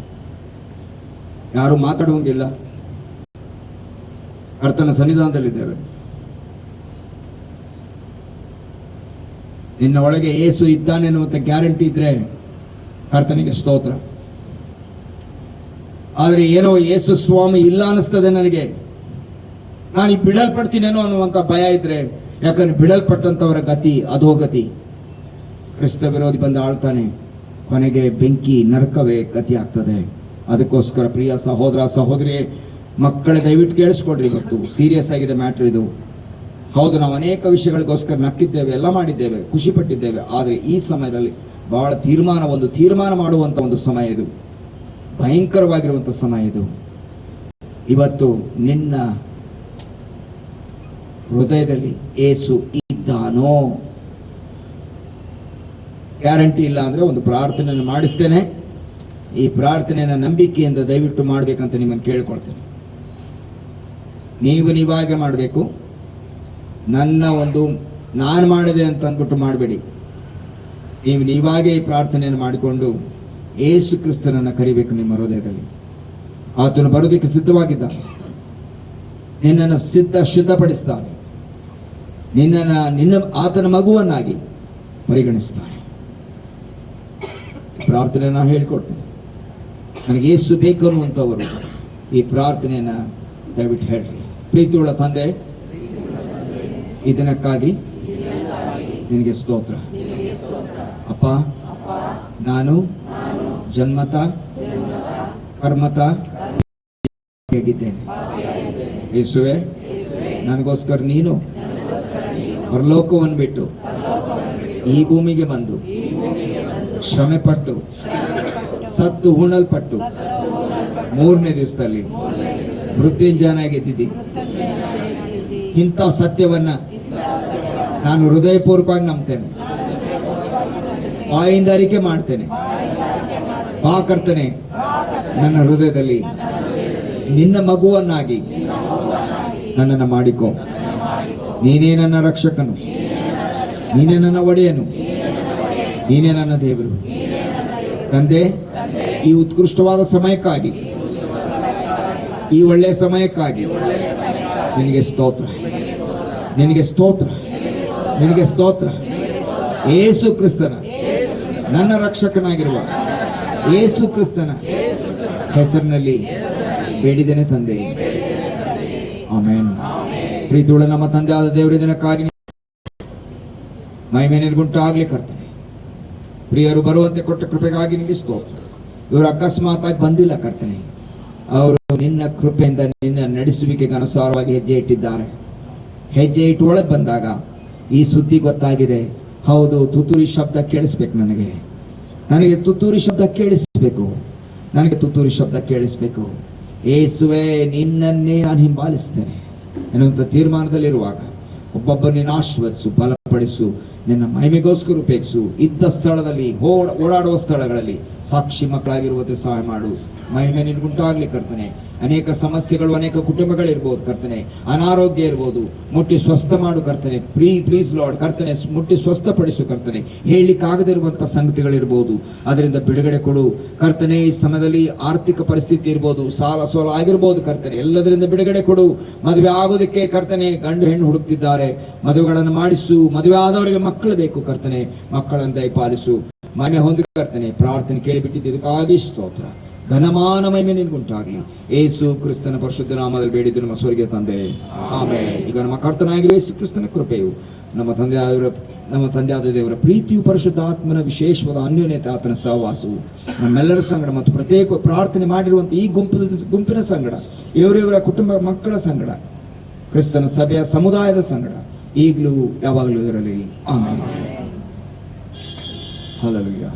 ಯಾರು ಮಾತಾಡುವಂಗಿಲ್ಲ. ಕರ್ತನ ಸನ್ನಿಧಾನದಲ್ಲಿದ್ದೇವೆ. ನಿನ್ನ ಒಳಗೆ ಯೇಸು ಇದ್ದಾನೆ ಅನ್ನುವಂಥ ಗ್ಯಾರಂಟಿ ಇದ್ರೆ ಕರ್ತನಿಗೆ ಸ್ತೋತ್ರ. ಆದರೆ ಏನೋ ಯೇಸು ಸ್ವಾಮಿ ಇಲ್ಲ ಅನಿಸ್ತದೆ ನನಗೆ, ನಾನು ಈ ಬಿಡಲ್ಪಡ್ತೀನೇನೋ ಅನ್ನುವಂಥ ಭಯ ಇದ್ರೆ, ಯಾಕಂದ್ರೆ ಬಿಡಲ್ಪಟ್ಟಂಥವರ ಗತಿ ಅಧೋಗತಿ. ಕ್ರಿಸ್ತ ವಿರೋಧಿ ಬಂದು ಆಳ್ತಾನೆ, ಕೊನೆಗೆ ಬೆಂಕಿ ನರಕವೇ ಗತಿ ಆಗ್ತದೆ. ಅದಕ್ಕೋಸ್ಕರ ಪ್ರಿಯ ಸಹೋದರ ಸಹೋದರಿ ಮಕ್ಕಳೇ, ದಯವಿಟ್ಟು ಕೇಳಿಸ್ಕೊಡ್ರಿ. ಇವತ್ತು ಸೀರಿಯಸ್ ಆಗಿದೆ ಮ್ಯಾಟ್ರ್ ಇದು. ಹೌದು, ನಾವು ಅನೇಕ ವಿಷಯಗಳಿಗೋಸ್ಕರ ನಕ್ಕಿದ್ದೇವೆ, ಎಲ್ಲ ಮಾಡಿದ್ದೇವೆ, ಖುಷಿ ಪಟ್ಟಿದ್ದೇವೆ. ಆದರೆ ಈ ಸಮಯದಲ್ಲಿ ಬಹಳ ತೀರ್ಮಾನ ಮಾಡುವಂತ ಒಂದು ಸಮಯ ಇದು, ಭಯಂಕರವಾಗಿರುವಂತ ಸಮಯ ಇದು. ಇವತ್ತು ನಿನ್ನ ಹೃದಯದಲ್ಲಿ ಏಸು ಇದ್ದಾನೋ? ಗ್ಯಾರಂಟಿ ಇಲ್ಲ ಅಂದ್ರೆ ಒಂದು ಪ್ರಾರ್ಥನೆಯನ್ನು ಮಾಡಿಸ್ತೇನೆ. ಈ ಪ್ರಾರ್ಥನೆಯನ್ನು ನಂಬಿಕೆಯಿಂದ ದಯವಿಟ್ಟು ಮಾಡಬೇಕಂತ ನಿಮ್ಮನ್ನು ಕೇಳ್ಕೊಳ್ತೇನೆ. ನೀವಾಗೆ ಮಾಡಬೇಕು. ನಾನು ಮಾಡಿದೆ ಅಂತ ಅಂದ್ಬಿಟ್ಟು ಮಾಡಬೇಡಿ. ನೀವಾಗೆ ಈ ಪ್ರಾರ್ಥನೆಯನ್ನು ಮಾಡಿಕೊಂಡು ಯೇಸು ಕ್ರಿಸ್ತನನ್ನು ಕರಿಬೇಕು ನಿಮ್ಮ ಹೃದಯದಲ್ಲಿ. ಆತನು ಬರೋದಕ್ಕೆ ಸಿದ್ಧವಾಗಿದ್ದ, ನಿನ್ನನ್ನು ಸಿದ್ಧಪಡಿಸ್ತಾನೆ, ನಿನ್ನ ಆತನ ಮಗುವನ್ನಾಗಿ ಪರಿಗಣಿಸ್ತಾನೆ. ಪ್ರಾರ್ಥನೆ ನಾನು ಹೇಳ್ಕೊಡ್ತೇನೆ. ನನಗೆ ಯೇಸು ಬೇಕು ಅನ್ನುವಂಥವರು ಈ ಪ್ರಾರ್ಥನೆಯನ್ನ ದಯವಿಟ್ಟು ಹೇಳ್ರಿ. ಪ್ರೀತಿಯುಳ್ಳ ತಂದೆ, ಈ ದಿನಕ್ಕಾಗಿ ನಿನಗೆ ಸ್ತೋತ್ರ. ಅಪ್ಪ, ನಾನು ಜನ್ಮತ ಕರ್ಮತ ಹೇಗಿದ್ದೇನೆ. ಯೇಸುವೆ, ನನಗೋಸ್ಕರ ನೀನು ಪರಲೋಕವನ್ನು ಬಿಟ್ಟು ಈ ಭೂಮಿಗೆ ಬಂದು ಶ್ರಮೆ ಪಟ್ಟು ಸತ್ತು ಹೂಣಲ್ಪಟ್ಟು 3ನೇ ದಿವಸದಲ್ಲಿ ಮೃತ್ಯುಂಜಯನಾಗಿದ್ದಿ. ಇಂಥ ಸತ್ಯವನ್ನ ನಾನು ಹೃದಯಪೂರ್ವಕವಾಗಿ ನಂಬ್ತೇನೆ, ಬಾಯಿಂದ ಅರಿಕೆ ಮಾಡ್ತೇನೆ. ಬಾ ಕರ್ತನೆ, ನನ್ನ ಹೃದಯದಲ್ಲಿ ನಿನ್ನ ಮಗುವನ್ನಾಗಿ ನನ್ನನ್ನು ಮಾಡಿಕೊ. ನೀನೇ ನನ್ನ ರಕ್ಷಕನು, ನೀನೇ ನನ್ನ ಒಡೆಯನು, ನೀನೇ ನನ್ನ ದೇವರು. ತಂದೆ, ಈ ಉತ್ಕೃಷ್ಟವಾದ ಸಮಯಕ್ಕಾಗಿ, ಈ ಒಳ್ಳೆಯ ಸಮಯಕ್ಕಾಗಿ ನಿನಗೆ ಸ್ತೋತ್ರ, ನಿನಗೆ ಸ್ತೋತ್ರ, ನಿನಗೆ ಸ್ತೋತ್ರ. ಯೇಸು ಕ್ರಿಸ್ತನ, ನನ್ನ ರಕ್ಷಕನಾಗಿರುವ ಯೇಸು ಕ್ರಿಸ್ತನ ಹೆಸರಿನಲ್ಲಿ ಬೇಡಿದ್ದೇನೆ ತಂದೆ, ಆಮೆನ್. ಪ್ರೀತಿಯುಳ್ಳ ನಮ್ಮ ತಂದೆ ಆದ ದೇವರ ದಿನಕ್ಕಾಗಿ ಮಹಿಮೆ ನಿನಗುಂಟಾಗಲಿ ಕರ್ತನೆ. ಪ್ರಿಯರು ಬರುವಂತೆ ಕೊಟ್ಟ ಕೃಪೆಗಾಗಿ ನಿಮಗೆ ಸ್ತೋತ್ರ. ಇವರು ಅಕಸ್ಮಾತ್ ಆಗಿ ಬಂದಿಲ್ಲ ಕರ್ತನೆ, ಅವರು ನಿನ್ನ ಕೃಪೆಯಿಂದ ನಿನ್ನ ನಡೆಸುವಿಕೆಗೆ ಅನುಸಾರವಾಗಿ ಹೆಜ್ಜೆ ಇಟ್ಟಿದ್ದಾರೆ. ಹೆಜ್ಜೆ ಇಟ್ಟು ಒಳಗೆ ಬಂದಾಗ ಈ ಸುದ್ದಿ ಗೊತ್ತಾಗಿದೆ. ಹೌದು, ತುತ್ತೂರಿ ಶಬ್ದ ಕೇಳಿಸ್ಬೇಕು, ನನಗೆ ತುತ್ತೂರಿ ಶಬ್ದ ಕೇಳಿಸ್ಬೇಕು, ನನಗೆ ತುತ್ತೂರಿ ಶಬ್ದ ಕೇಳಿಸ್ಬೇಕು. ಯೇಸುವೆ, ನಿನ್ನನ್ನೇ ನಾನು ಹಿಂಬಾಲಿಸ್ತೇನೆ ಎನ್ನುವಂಥ ತೀರ್ಮಾನದಲ್ಲಿರುವಾಗ ಒಬ್ಬೊಬ್ಬ ನೀನು ಆಶೀರ್ವದಿಸು, ಬಲಪಡಿಸು, ನಿನ್ನ ಮಹಿಮೆಗೋಸ್ಕರ ಉಪಯೋಗಿಸು. ಇದ್ದ ಸ್ಥಳದಲ್ಲಿ, ಓಡಾಡುವ ಸ್ಥಳಗಳಲ್ಲಿ ಸಾಕ್ಷಿ ಮಕ್ಕಳಾಗಿರುವಂತೆ ಸಹಾಯ ಮಾಡು. ಮಹಿಮೆ ನಿನ್ಗುಂಟಾಗ್ಲಿ ಕರ್ತನೆ. ಅನೇಕ ಸಮಸ್ಯೆಗಳು, ಅನೇಕ ಕುಟುಂಬಗಳಿರ್ಬೋದು ಕರ್ತನೆ, ಅನಾರೋಗ್ಯ ಇರ್ಬೋದು, ಮುಟ್ಟಿ ಸ್ವಸ್ಥ ಮಾಡು ಕರ್ತನೆ. ಪ್ಲೀಸ್ ಲಾರ್ಡ್ ಕರ್ತನೆ, ಮುಟ್ಟಿ ಸ್ವಸ್ಥಪಡಿಸು ಕರ್ತನೆ. ಹೇಳಲಿಕ್ಕಾಗದಿರುವಂತಹ ಸಂಗತಿಗಳಿರ್ಬೋದು, ಅದರಿಂದ ಬಿಡುಗಡೆ ಕೊಡು ಕರ್ತನೆ. ಈ ಸಮಯದಲ್ಲಿ ಆರ್ಥಿಕ ಪರಿಸ್ಥಿತಿ ಇರ್ಬೋದು, ಸಾಲ ಸೋಲ ಆಗಿರ್ಬೋದು ಕರ್ತನೆ, ಎಲ್ಲದರಿಂದ ಬಿಡುಗಡೆ ಕೊಡು. ಮದುವೆ ಆಗೋದಕ್ಕೆ ಕರ್ತನೆ ಗಂಡು ಹೆಣ್ಣು ಹುಡುಕ್ತಿದ್ದಾರೆ, ಮದುವೆಗಳನ್ನು ಮಾಡಿಸು. ಮದುವೆ ಆದವರಿಗೆ ಮಕ್ಕಳು ಬೇಕು ಕರ್ತನೆ, ಮಕ್ಕಳನ್ನು ದಯಪಾಲಿಸು. ಮಹಿಮೆ ಹೊಂದಿ ಕರ್ತನೆ. ಪ್ರಾರ್ಥನೆ ಕೇಳಿಬಿಟ್ಟಿದ್ದು ಇದಕ್ಕಾಗಿ ಸ್ತೋತ್ರ. ಘನಮಾನ ಮಹಿಮೆ ನಿನ್ಗುಂಟಾಗಲಿ. ಯೇಸು ಕ್ರಿಸ್ತನ ಪರಿಶುದ್ಧ ನಾಮದಲ್ಲಿ ಬೇಡಿದ್ದು ನಮ್ಮ ಸ್ವರ್ಗೀಯ ತಂದೆ, ಆಮೆನ್. ಈಗ ನಮ್ಮ ಕರ್ತನಾಗಿರುವ ಯೇಸು ಕ್ರಿಸ್ತನ ಕೃಪೆಯು, ನಮ್ಮ ತಂದೆಯಾದ ದೇವರ ಪ್ರೀತಿಯು, ಪರಿಶುದ್ಧ ಆತ್ಮನ ವಿಶೇಷವಾದ ಅನ್ಯೋನ್ಯತೆ, ಆತನ ಸಹವಾಸವು ನಮ್ಮೆಲ್ಲರ ಸಂಗಡ ಮತ್ತು ಪ್ರತ್ಯೇಕ ಪ್ರಾರ್ಥನೆ ಮಾಡಿರುವಂಥ ಈ ಗುಂಪಿನ ಸಂಗಡ, ಇವರ ಕುಟುಂಬ ಮಕ್ಕಳ ಸಂಗಡ, ಕ್ರಿಸ್ತನ ಸಭೆಯ ಸಮುದಾಯದ ಸಂಗಡ ಈಗಲೂ ಯಾವಾಗಲೂ ಇರಲಿ. ಆಮೆನ್. ಹಲ್ಲೆಲೂಯಾ.